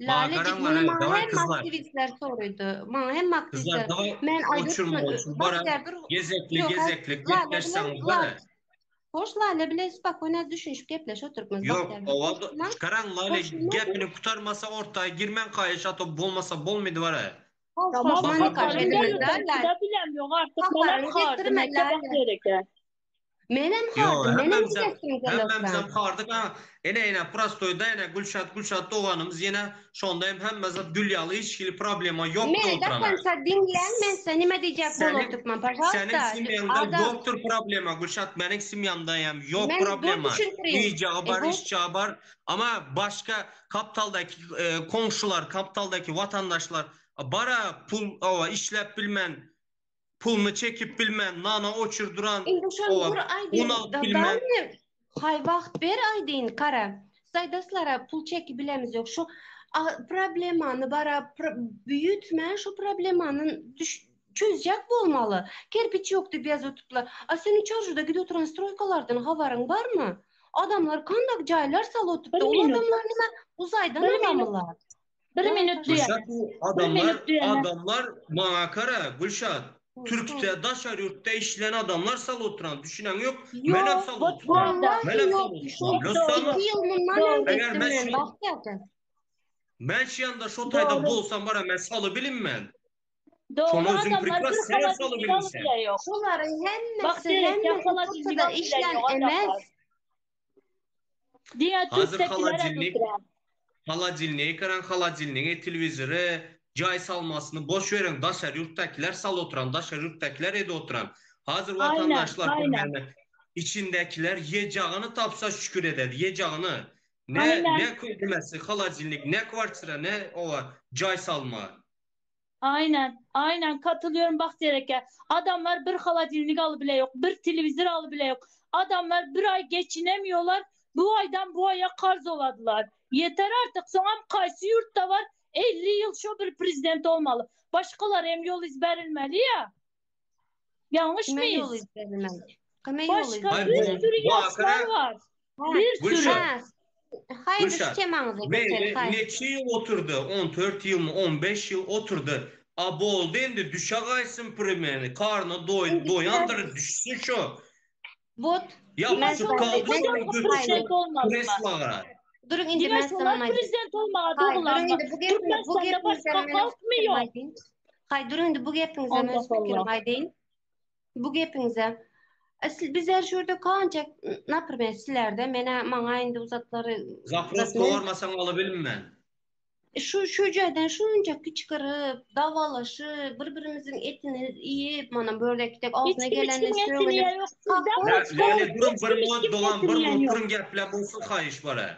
Lalecik Bakaran var bunu evet. bana Davay hem kızlar. aktivistler soruydu. Bana hem aktivistler. Kızlar davay Men oçurma ayırtın. Bara Bak der gezekli Yok, gezekli Lale gepleşsen bilen böyle. Hoş Lale bile bak ona düşünüp gepleş oturmaz. Yok Bak der. o karan Lale Hoşuma- gepini kurtarmasa ortaya girmen kayış atıp bulmasa bolmaydı var ya. Tamam Hoş Bak, mani bak, kaç bak, halkların bak, edemezler. da bilemiyorum artık Haklarını bana kardı getirme, meke bak Lale. gerekir. Menem Yo, hardım, menem hemmemizden gidesin hemmemizden hardık ha. Ene prostoyda ene Gülşat doğanımız yine şonda hemmemizde dünyalı içkili problema yoktur Meni oturana. dakansa dinlen, men seni nime diyecek Senin pожалуйsta. simyanda Adam, yoktur problema Gülşat. Benim simyamdayım yok men dur problema. düşüntüreyim. İyice var, Bu işçi var. Ama başka kaptaldaki komşular, kaptaldaki vatandaşlar bara pul ova işlep bilmen, pulunu çekip bilmen, nana uçurduran indi şon ova bir aydin, unalt bilmen. hay vakt bir aydin kara. Saydaslara pul çeki bilemiz yok. Şu problemanı bara büyütme, şu problemanın çözecek olmalı. Kerpiç yok dep yazıtıplar. Senin çarşıda gidip oturan stroykalardan havarın var mı? Adamlar kandak caylar salıtıpta. Bir O minut. adamlar nime uzaydan Bir minut. adamlar. Bir minut Gülşat diyene. bu Bir minut diyene. adamlar bana kara Gülşat. Türk'te daşar yurtta işleyen adamlar sal oturan düşünen yok. Men hep sal oturan. Vallahi Men hep sal yok. oturan. Şu Lütfen 2 yıl bundan Doğru. eğer öncesi ben men şu baktı. ben şu anda şu tayda Doğru. bolsam bara men salı bilin men. Doğru Şunu özün adamlar priklas bir sen salı kalan bilin sen. bile yok. Şunların Bak hemmesi direkt yakala kutuda dinliyor bile işlen yok emez. adamlar. Diğer Hazır Türk'tekilere halacillik, tuturan. halacilliği karan halacilliği televizyonu cay salmasını boş verin. Daşar yurttakiler sal oturan, daşar yurttakiler evde oturan. Hazır Aynen, vatandaşlar aynen. yani içindekiler yiyeceğini tapsa şükür eder. Yiyeceğini. Ne Aynen. demesi halacillik, ne kvartıra, ne o cay salma. Aynen. Aynen katılıyorum bak Zereke. Adamlar bir haladilini alı bile yok. Bir televizyon alı bile yok. Adamlar bir ay geçinemiyorlar. Bu aydan bu aya karz oladılar. Yeter artık. Sonra kaysı yurtta var. 50 yıl şu bir prezident olmalı. Başkalar hem yol izberilmeli ya. Yanlış Kime yol mıyız? izlemek? Kime yol Başka Hayır, bir izlemek? sürü bu yaşlar akara- var. Bir sürü. Gülşah. Haydi Gülşah, şemanıza geçelim. Meyli Haydi. neçe yıl oturdu? 14 yıl mı? 15 yıl oturdu. Abo oldu indi düşe kaysın primeni. Karnı doyandır düşsün şu. Bot. Ya Ben şu sana- kaldı ben- sonra Prezident olmadı mı? Kreslağa. Durun indi ben Diğer sana onlar maydım. prezident olmadı Hayır, oğlan durun mı? indi bu Türkmenistan'da başka halk mı yok? Hayır, durun indi bu gepinize Allah ben fikir Allah. maydin. Bu gepinize. Bizler şurada kanca ne yapayım sizlerde mene mana indi uzatları Zaprosko varmasan alabilirim ben. şu yerden şunca çıkarıp davalaşıp birbirimizin etini yiyip mana börektek altına Hiç kim gelenle etkinliğe söyleyip yok. Sizden başka Leyli durun hiç bir kim mod dolan bir etkinliğe yok. motorun geple bulsun kayış bara.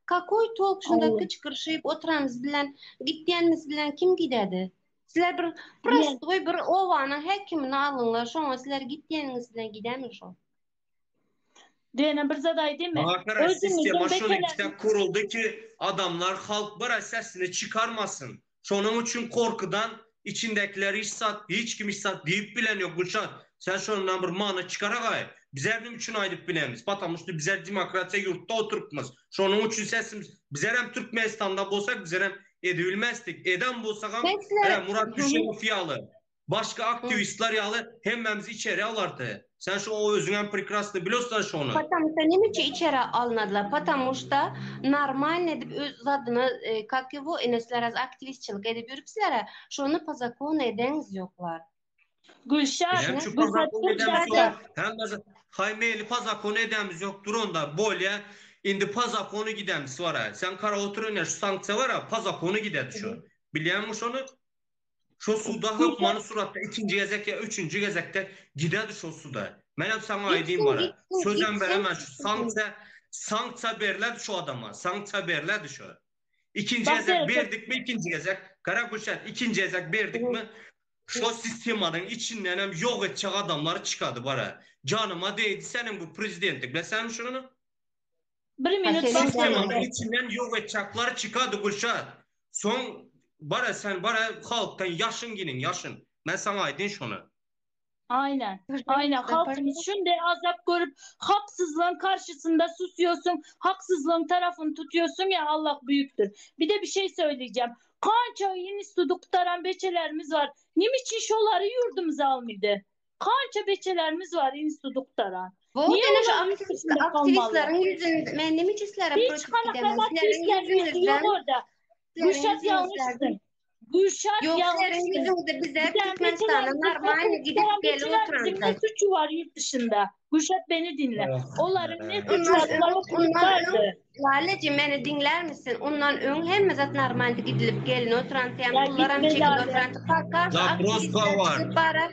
kakoy talk şunda Allah. kıçkırışıp oturamız bilen gittiğimiz bilen kim gidedi? Sizler bir prostoy bir ovanın hekimini alınlar. Şoňa sizler gitdiğiniz bilen gidenmiş o. Diyene bir zaday değil mi? Hakara sistem Özümüzün aşağı bekeler. işte kuruldu ki adamlar halk bara sesini çıkarmasın. Şunun için korkudan içindekileri hiç kim işsat deyip bilen yok Gülşat. Sen şundan bir mana çıkaragay. Bizler de için aydıp bilemiz. Patamıştı bizler demokrasiya yurtta oturupmaz. Şunun için sesimiz. Bizler hem Türkmenistan'da bolsak bizler hem edebilmezdik. Eden bolsak hem Murat Düşenov yalı. Başka aktivistler yalı hemmemizi içeri alardı. Sen şu o özünden prekrasını biliyorsan şunu. Потому что немече içeri alındılar. Потому что нормально edip öz adını как его enesler az aktivistçilik edip yürüpsizler. Şonu po zakonu edeniz yoklar. Gülşah. Hem şu Gülşah pazakonu edemiz Türkçe'de. yok. Hem de haymeli pazakonu edemiz yok. Durun da bolya. Indi pazakonu gidemiz var ha. Sen kara oturun ya şu sanksiya var ha. Pazakonu gidedi şu. Biliyor musun onu? Şu suda hükmanı suratta ikinci gezek ya üçüncü gezekte gidedi şu suda. Benim sana aydın var ha. Sözden veremem şu sanksiya veriledi şu adama. Sanksiya veriledi şu. İkinci Bak, gezek evet. verdik mi ikinci gezek. Karakuşat ikinci gezek verdik mi? Şu sistemanın içinden hem yok edecek adamları çıkardı bara. Canıma değdi senin bu prezidentlik. Bilsem şunu. Bir minut Senin bak. Sistemanın Zereke. içinden yok edecekleri çıkardı Gülşat. Son bara sen bara halktan yaşın ginin yaşın. Ben sana aydın şunu. Aynen. Aynen. Halkımız şimdi azap görüp haksızlığın karşısında susuyorsun. Haksızlığın tarafını tutuyorsun ya Allah büyüktür. Bir de bir şey söyleyeceğim. Kança yeni studuktaran beçelerimiz var. Niçin şoları yurdumuza almadı? Kança beçelerimiz var yeni studuktaran. Bu Niye dene şu onlar içinde kalmalı? aktivistlerin yüzünden ben nemece sizlere Hiç protesto kanaklar edemem. Sizlerin aktivistler yok yüzünüzden orada. Gülşat yanlışsın. Gülşat Yok yanlış. senin yüzünde bize Sen Türkmenistan'a normal gidip gelip bizim ne oturan. suçu var yurt dışında? Gülşat beni dinle. Onların ne suçu Ondan var? Onlar oturmuşlardı. Laleciğim beni dinler misin? Ondan ön hem zat normalde gidilip gelin oturan diyen Ya pullar hem gitme çekip Lale. oturan. Karşı La aktivistler Broska var. çıkıp bara.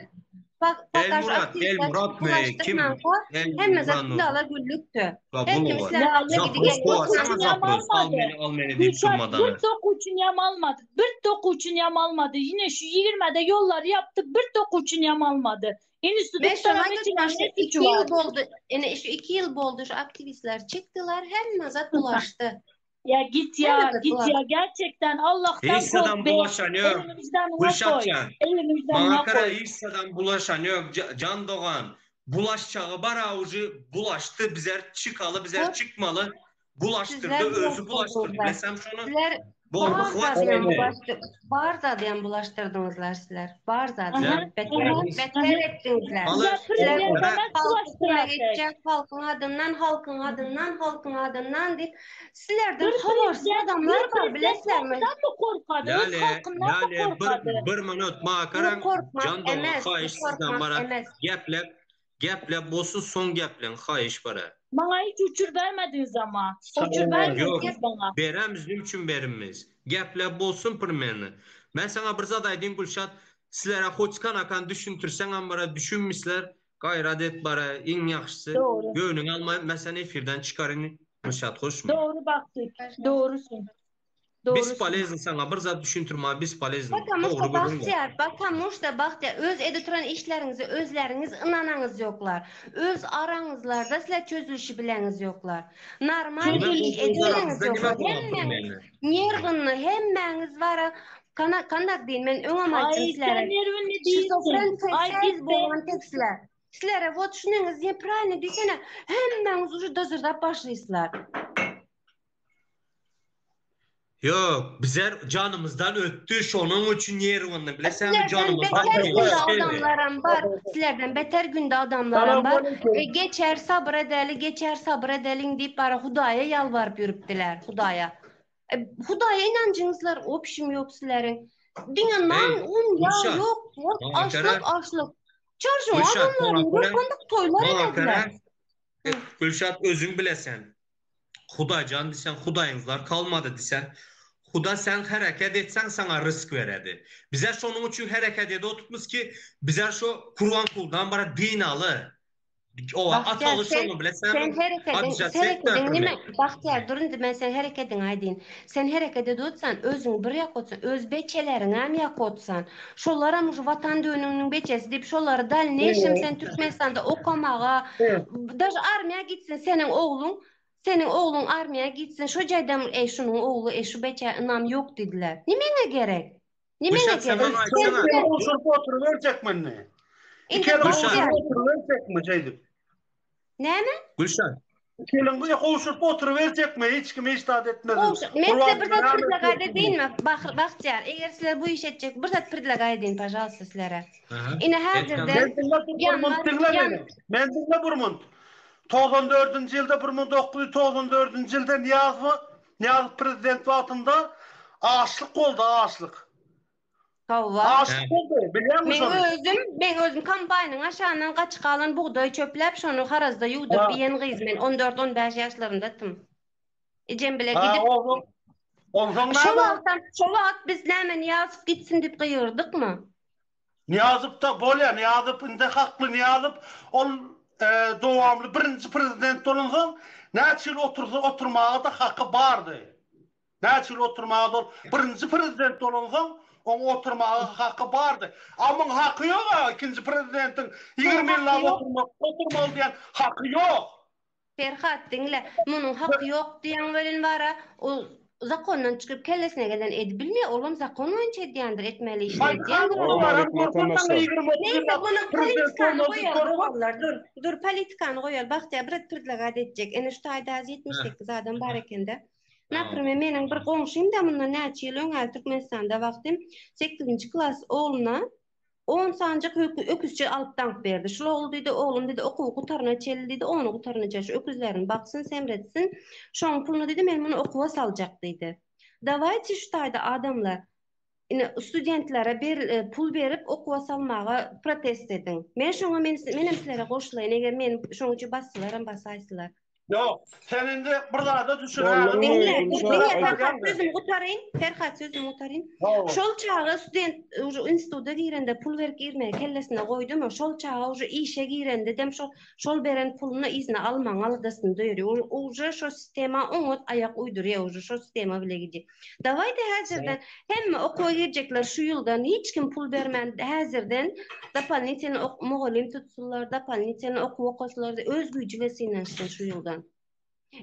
El Karşı Murat, El aktivistler Murat çıkıp Bey. Kim? bulaştırmakla El hem zat Murat. pulala güllüktü. La Her bunu kim var. silahlarla Lale, gidi gelin Zaprosko oturan. sana Yam Zapros. Al almadı. beni deyip Gülşat durmadan. bir tok için yam almadı. Bir tok için yam almadı. Yine şu 20'de yollar yaptı. Bir tok için yam almadı. Enüstü Ve şuna doktoram için götürmüştü. ne 2 suçu var? yıl oldu. Yani şu 2 yıl oldu şu aktivistler çıktılar. Hem zat bulaştı. Ya git ya, Evet, git var. ya. Gerçekten Allah'tan Hisseden kork be. bulaşan yok. Elini vicdanına koy. Gülşatcan. Elini vicdanına Manakara koy. hisseden bulaşan yok. Can Doğan. Bulaşacağı bar avucu bulaştı. Bizer çıkalı, bizer Bak. çıkmalı. Bulaştırdı, Sizler özü bulaştırdı. bulaştırdınızlar. Desem şunu. Sizler Bol bar hıhvat zaten söyle. bulaştırdınızlar sizler. Bar zaten. Aha, Beter ettiğinizler. Halı, Güzel Sizler oğlum, prezidentler halkına bulaştıracak. geçecek, halkın adından deyip sizlerden Bir havarsız prezident, adamlar bir var prezident bilesler mi? halkından mı korkadı? Öz Lale, halkından mı Lale, korkadı? bir minut Bu makaran korkmak Can Doğan emez, bu xahiş sizden korkmak bara emez. geple bolsun son geplen xahiş bara. Bana hiç uçur vermediniz ama. Uçur Yok, vermediniz bana. beremiz mümkün verilmez. Geple bolsun primerini. Ben sana bir zat aydım Gülşat, sizlere hoçkan akan düşüntürsen ambara düşünmüşler. Gayret et bara, en yaxşısı. Doğru. Göğünün alma, mesela efirden çıkarını. Gülşat hoş mu? Doğru baktık. Doğrusun. Biz Doğrusun. palezin sana bir zat düşüntürme, biz palezin. Bakamış Doğru da görün. Bahtiyar, öz editoran işlerinizi özleriniz inananız yoklar. Öz aranızlarda sizler çözülüşü bileniz yoklar. Normal iş edileniz yoklar. Nergınlı hemmeniz var. Kandak deyin men ön Ay amaçın sen sizlere. nervini Şizofren değilsin. Ay fesel git be. boğan teksler. Sizlere vot şununuz diye pravильно desene. Hemmeniz ucu dozırda başlaysızlar. Yok, bizler canımızdan öttü, şunun için yerini bilesen mi Sizlerden canımızdan beter günde öttü. adamlarım var. Sizlerden beter günde adamlarım var. Geçer sabır edelim deyip bara Hudaya yalvarıp yürüptiler. Hudaya. Hudaya inancınızlar opşum yok sizlerin. Dünyanın Hey, un ya Gülşah. yok. Makara. Açlık. Çarşı Gülşah, adamların makara. yokandık toylar edediler. Gülşat özün bilesen. Hudacan desen, Hudayınızlar kalmadı desen. Huda sen hareket etsen sana rızk veredi. Bizler şunun için hareket edip oturtmuş ki bizler şu Kur'an kuldan bara din alı. O Bahtiyar, atalı şunu bilesen. sen hareketin nime? Bahtiyar durun ben sen hareketin aydın. Sen hareket edotsan özün bir yak otsan, öz beçelerin hem yak otsan. Şolara mı şu vatan dönümünün beçesi deyip şoları dal ne işim sen Türkmenistan'da okamağa, даже armaya gitsin senin oğlun armaya gitsin. Şu caydan şunun oğlu şu beçe inam yok dediler. Nimene gerek? Nimene Gülşat sen gerek? onu açsana. Oturup oturuverecek mi ne? İki elin Gülşah. oturup oturuverecek mi Ceydim? Ne mi? Gülşat. İki elin koşup oturuverecek mi? Hiç kimi istat etmedin. Ben size bir zat predlagay deyin mi? Bahtiyar, eğer sizler bu iş edecek, bir zat predlagay deyin, pожалуйста, sizlere. Yine hazırda Ben dinle Burmund. 94. yılda 1994. yılda Niyaz prezident vatında ağaçlık oldu, ağaçlık. Kavva. Ağaçlık oldu, biliyor musun? Ben özüm kampanyanın aşağıdan kaç kalan buğday çöplep şonu harazda yudup yiyen kız men 14-15 yaşlarındaydım. Ecem bile gidip şu vakt biz hemen yazıp gitsin deyip kıyırdık mı? Niyazıp da böyle Niyazıp inde haklı Niyazıp doğamlı birinci prezident olunsun neçil oturmağa da hakkı vardı. Neçil oturmağa da birinci prezident olunsun onun oturmağa hakkı vardı. Ama hakkı yok ha ikinci prezidentin 20 yıllar oturmalı diyen hakkı yok. Ferhat dinle. Bunun hakkı yok diyen verin var ha. O zakondan çıkıp kellesine gelen bilmiyor. Oğlum zakon önce diyendir etmeli işler diyendir. Neyse bunu politikanı koyalım. Dur politikanı koyalım. Bak ya bir predlagat edecek. Ene şu tayda 78 adam var ekende. Naprimер menin bir komşum da bundan neçe yıl öňe Türkmenistan'da vaktim 8. klas oğluna 10 sancak öküzçe alıp dank berdi. Şul oğlu dedi, oğlum dedi, okuw gutarına çeli dedi, onu gutarına şu öküzlerin baksın, semretsin. Şoň pulunu dedi, men bunu okuwa saljak dedi. Davayti şu taýda adamlar ine studentlere bir pul berip okuwa salmaga protest edin. Men şoňa menem sizlere goşulaýyn, eger men şoň üçin bassalar, basaýsylar. Yok. Senin de burada da Bollum mu? Dinle, Gülşah, Ferhat sözümü gutarayın. Ferhat sözümü gutarayın. Şol çağı student instituta girende pul verip girmeye kellesine koydum. Şol çağı işe girende dem şol beren pulunu izne alman aladasını duyuruyor. Uca şu sistema onut ayak uyduruyor. Uca şu sistema bile gidiyor. Davay da hazırdan hem okuğa girecekler şu yıldan hiç kim pul vermen hazırdan dapalniteni muğalim tutsullar, dapalniteni okuğa öz gücü ve sinançtan şu yıldan.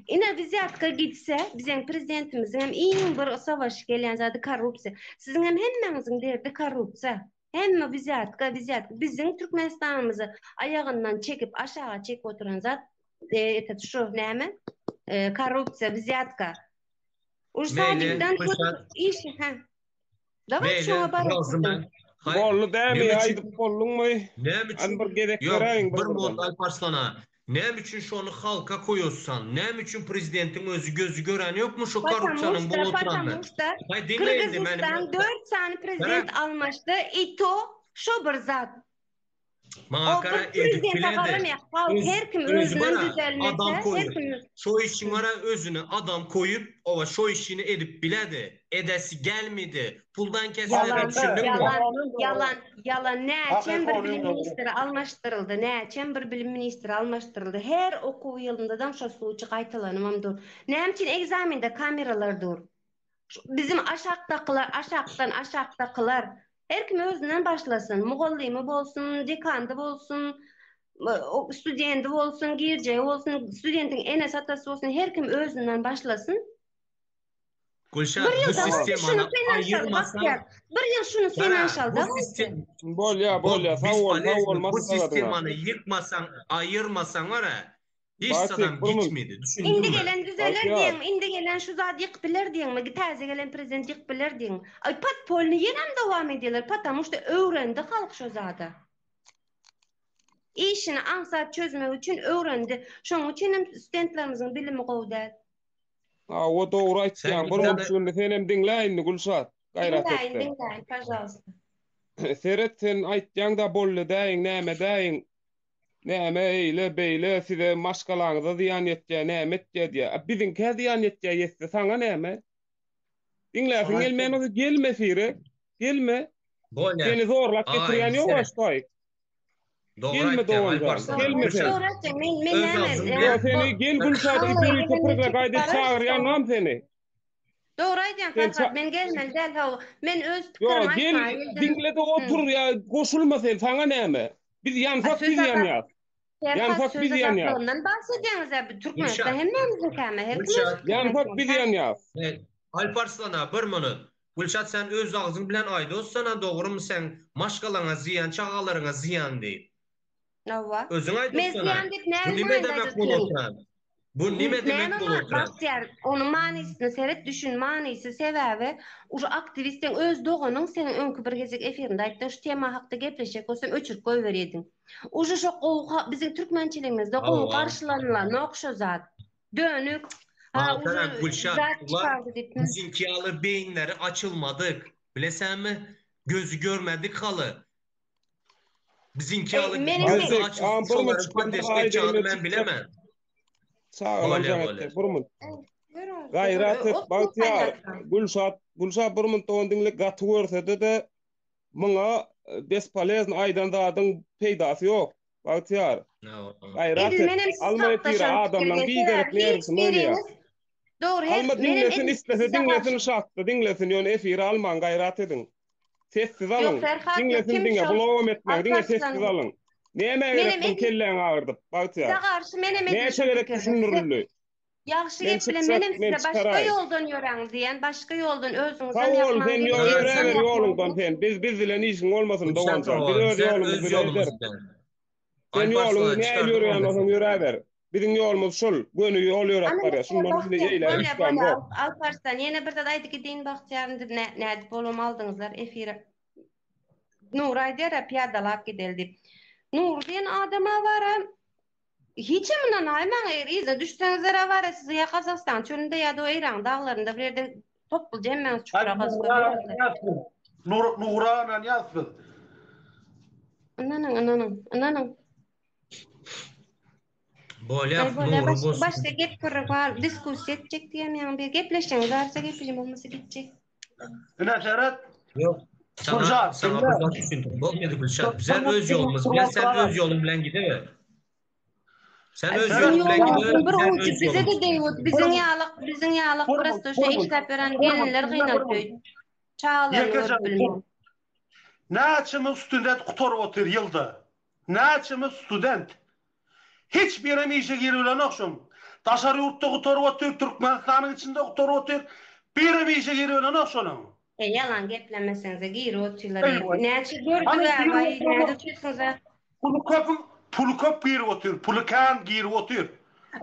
Ina viziyatka gitse, bizim prezidentimizin hem iyi bir savaş gelen zaten korrupsiya. Sizin hem hemmenizin derdi korrupsiya. Hem viziyatka. Bizim Türkmenistan'ımızı ayağından çekip aşağı çekip oturan zat şu neyme? Korrupsiya, viziyatka. Ursadik'den tut işi. Davay şuna barasın. Bollu dämi aýdyp bollunmy? Näme üçin? An bir gerek Yok, beraýin bir mod Alparslana. Näme üçin şonu halka koýarsan? Näme üçin prezidentin özü gözü gören ýokmu şu korrupsiýanyň bolup oturanlar? Hay dinleýin meni. Kırgızistan 4 tane prezident almıştı. İto şu bir zat. Maňa kara edip biledi. Her kim özünden düzelmese, adam her koyup. kim Şo işin ara özüne adam koyup, ova şo işini edip biledi. Edesi gelmedi. Puldan kesildi. Düşündün mü? Yalan. Näçem bir bilim ministri almaştırıldı. Näçem bir bilim ministri almaştırıldı. Her okuw ýylynda da şu suçy gaýtalanymamdyr. Näçin egzaminde kameralar dur. Bizim aşaktakylar her kim özünden başlasın. Mugallymy bolsun, dekandy bolsun, studenti bolsun, girje bolsun, studentin enes atası bolsun, her kim özünden başlasın. Gülşah, bu sistemi ayırmasan... Bir yıl şunu finansal da Bolya, sağ ol, bu sistemi yıkmasan, ayırmasan var ya, hiç adam gitmedi. Indi gelen düzeler diyen, indi gelen şu zat yıkbiler diyen mi? Taze gelen prezident yıkbiler diyen. Ay pat polunu yenem devam ediyorlar. Patamışta öğrendi halk şu zada. İşini ansat çözmek için öğrendi. Şunun için studentlerimizin bilimi kovdar. O doğru aýtýan. Bir şunu senem dinläýin Gülşat. Gaýrat etdi. Dinleyin, pожалуйста. Seret sen aýtýan da bolly däýin, näme däýin. Näme eýle beýle size maşgalaňyza ziýan etýär, näme etýär diýär. Biziň kä ziýan etýär ýetse saňa näme? Dinläsiň gelmeni gelme sire. Gelme. Seni zorlap getirýän ýok aştaý. Gelme doğan. Gelme sen. Seni gel Gülşat ipiri köprüde gaýdyp çağırýan nam seni. Doğru aýdýan Ferhat, men gelmem derhal. Men öz pikirimi aýtmaýyn. Gel dinlede otur ýa, goşulma sen, saňa näme? Biz ýansak biz ýanýar. Ýansak biz ýanýar. Ondan bahsedýäňiz abi, Türkmenistan hemmemizin käme, her kim. Ýansak biz ýanýar. Alparslan bir minut. Gülşat sen öz ağzın bilen aýdysana, dogrymy sen maşgalaňa ziýan, çağalaryňa ziýan diýip. Nova. Özüň aýdysana. Bu nime demek bolup? Bu nime demek bolup? Baktiyar, onun manisini seret düşün, manisi sebebi, uşu aktivistin öz doğunun senin önkü bir gezek efirinde aýtdyň, şu tema hakda gepleşek bolsam öçürüp goýberýedin. Uşu şu bizim türkmençiligimizde gowy garşylanylan okşa zat. Dönük. Gülşat, bizimkiyalı beyinleri açılmadık. Bilesenmi? Gözü görmedik halı. Bizimkiyalı gözü açılmış olarak kardeşlik çağını ben bilemem. Sağ olun Canet, burmun. Gayrat et, Bahtiyar, Gülşat burmun toğun dinlik gatı görsedi de buna bespalezn aydan da adın peydası yok, Bahtiyar. Gayrat et, alma etira adamla giderek neyirsin öyle ya. Alma dinlesin istese dinlesin şahtı, dinlesin yon efiri alman gayrat edin. Sessiz alın, dinlesin dinle, bulağım etmen, dinle sessiz alın. Neme gerektin kelleğin ağırdı, Bahtiyar? Neye gerek düşünürlü? Yaxşı geplen, menem size başka yoldan yören diyen, başka yoldan özünüzden yapman. Sağ ol, sen öğrener yolundan sen. Biz bilen işin olmasın doğancan. Biz öz yolumuz bile eder. Sen yolunu ne yürüyen olsun yürüyer. Bizim yolumuz şul, gönü yol yöretler ya. Şundan bize eyler, İslam bu. Alparslan, yine bir de aydı ki deyin Bahtiyar'ın ne edip olum aldınızlar, efiri. Nur aydera piyadalak gideldi. Nur diyen adama var. Hiç emin anayman izle düştüğünüzlere var size ya Kazakistan çölünde ya da İran dağlarında bir yerde toplu cemmeniz çukura kazıklar. Nurana yazdı. Ananın. Bolya Böyle nuru bolsun. başta gep kırık var, diskussiya edecek diyem yani bir gepleşeceğiz. Varsa gepleşeceğim olmasa gidecek. Ne Serhat? Yok. Sana fırsat düşündüm. Bolmadı Gülşat. Sen öz yolumuz. Sen öz yolun bilen gidiver. Sen öz yolun bilen gidiver. Bize de deyot. Bizim yağlık prosto şey işlep veren gelinler kıynalıp çağlarını bilmem. Näçimiz student kutarıp otur yılda. Näçimiz student. Hiç bir yere işe girilen okşum. Taşarı yurtta kutarıp otur, Türkmenistan'ın içinde kutarıp otur. Bir yere işe girilen okşum. Yalan geplemesenize giyri oturlar. Näçe gördüler vay nerede çıksınıza. Pulu köp giyri otur, pulu kan giyri otur.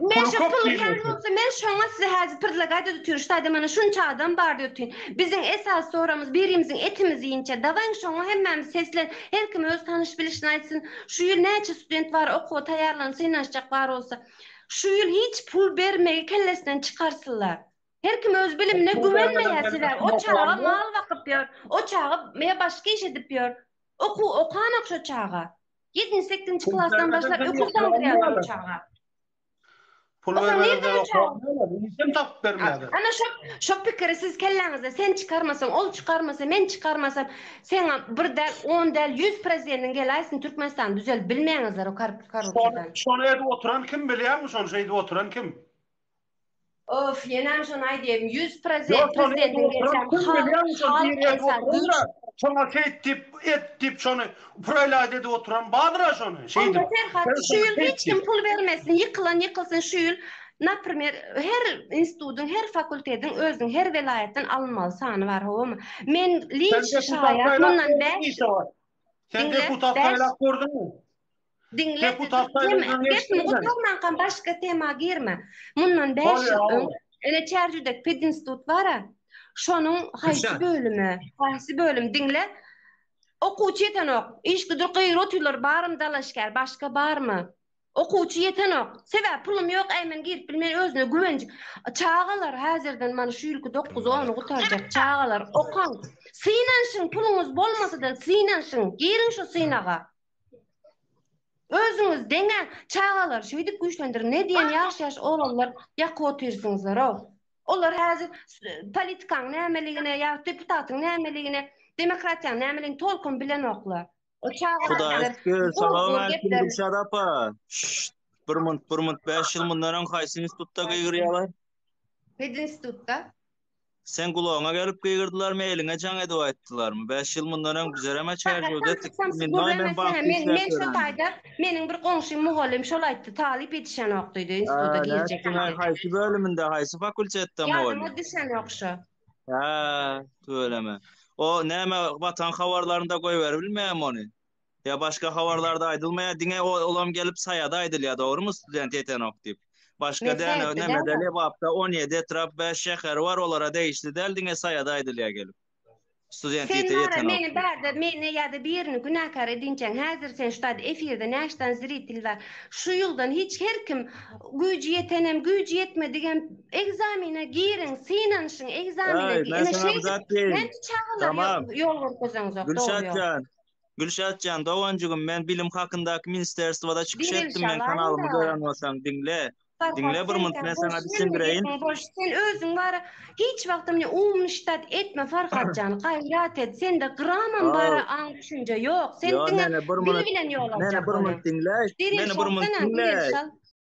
Men şu pulukan olsa men şoňa size häzir pırlagayda tutýar mana şunça adam bar diýip. Bizim esas soramız birimizin etimizi ýinçe dawaň şoňa hemmemiz seslen her kim öz tanış bilişini aýtsyn. Şu ýyl näçe student bar okuw taýýarlanyp synaşjak bar bolsa şu ýyl hiç pul bermegi kellesinden çykarsynlar. Her kim öz bilimine güvenmeýärsiler. O çağa mal wakyp ýör. O çağa me başga iş edip ýör. Okan okşa çağa. 7-8-nji klasdan başlap okuwdan girýär o çağa. Ana şu pikiri siz kelläňizde sen çıkarmasan, ol çıkarmasa, men çıkarmasam, sen bir del, 10 del, 100 prezidentin gelaýsyn Türkmenistan düzel bilmeýäňizler o korrupsiýadan. Şonu edi oturan kim bilýärmi? Şonu şeyde oturan kim? Of, yenem şonu aýdym, 100 prezidentin gelsem, şona etdip şonu proýla dedi oturan badyra şonu. Onda şu ýyl hiç kim pul bermesin, ýykylsyn şu ýyl. Naprimjer, her institutun, her fakultetin özüň her velaýetden alınmaly sany bar, howamy. Men linç şaýat mundan 5. Sen deputat saýlap gördüňmi? Deputat saýlap başga tema girme. Mundan 5 ýyl ele Çerjüdek pedinstitut bara. Şonuň haýsy bölüm dinle. Okuwçy ýetenok, işgüdür gyýry otylar barym dalaşkar, başga barmy? Okuwçy ýetenok. Sebäp pulum ýok, ämen girip bilmen özüne güvenji. Çağalar häzirden mana şu ýylky 9-10 gutarjak çağalar okan. Synaşyň puluňyz bolmasa da synaşyň, girin şu synaga. Özüňiz deňen çağalar şeýdip güýçlendir. Ne diýen ýaş oğlanlar ýakyp oturýarsyňyzlar o. Olar häzir politikaň nämeligine ýa deputatyň nämeligine, demokratiýanyň nämeligine tolkun bilen oklar. Salam aleykum Gülşat apa. Bir mınt 5 ýyl mundan haýsy institutda gyýrýarlar? Pedinstitutda. Sen gulaňa gelip gyýrdylar, meýliňe jaň edip aýtdylarmy? 5 ýyl mundan güzereme çärjewde men şu taýda meniň bir goňşym mugallim şol aýtdy, talip etişen okdydy institutda girecek. Haýsy bölüminde, haýsy fakultetde mugallim? Ýa, edişen okşa. Ha, tölemä. O näme Vatan habarlarynda goýber bilmeýärm ony. Ya başka habarlarda aydılmaya dine olam gelip sayada aydılya doğru mu student yetenok dip. Başka dene ne medeli bapta 17 etraf 5 şehir var olara değişti del dine sayada aydılya gelip. Student yetenok. Sen meni barda meni ýa-da birini günahkar edinçen häzir sen şu taýda efirde näşdan ziritil var. Şu ýyldan hiç her kim güýji yetenem, güýji yetme digen egzamine girin, synaşyň egzamine girin. Tamam. Gülşatcan, doğancığım ben bilim hakkındaki ministerstvada çıkış ettim ben kanalımı görenmasan dinle. Dinle bir mınt ben sana düşündüreyim. Sen özün var hiç wagtymny umuştat etme Farhatcan, gayrat et. Sen de gramam bara an düşünce yok. Sen dinle bilen ýol alacak. Beni bir mınt dinle.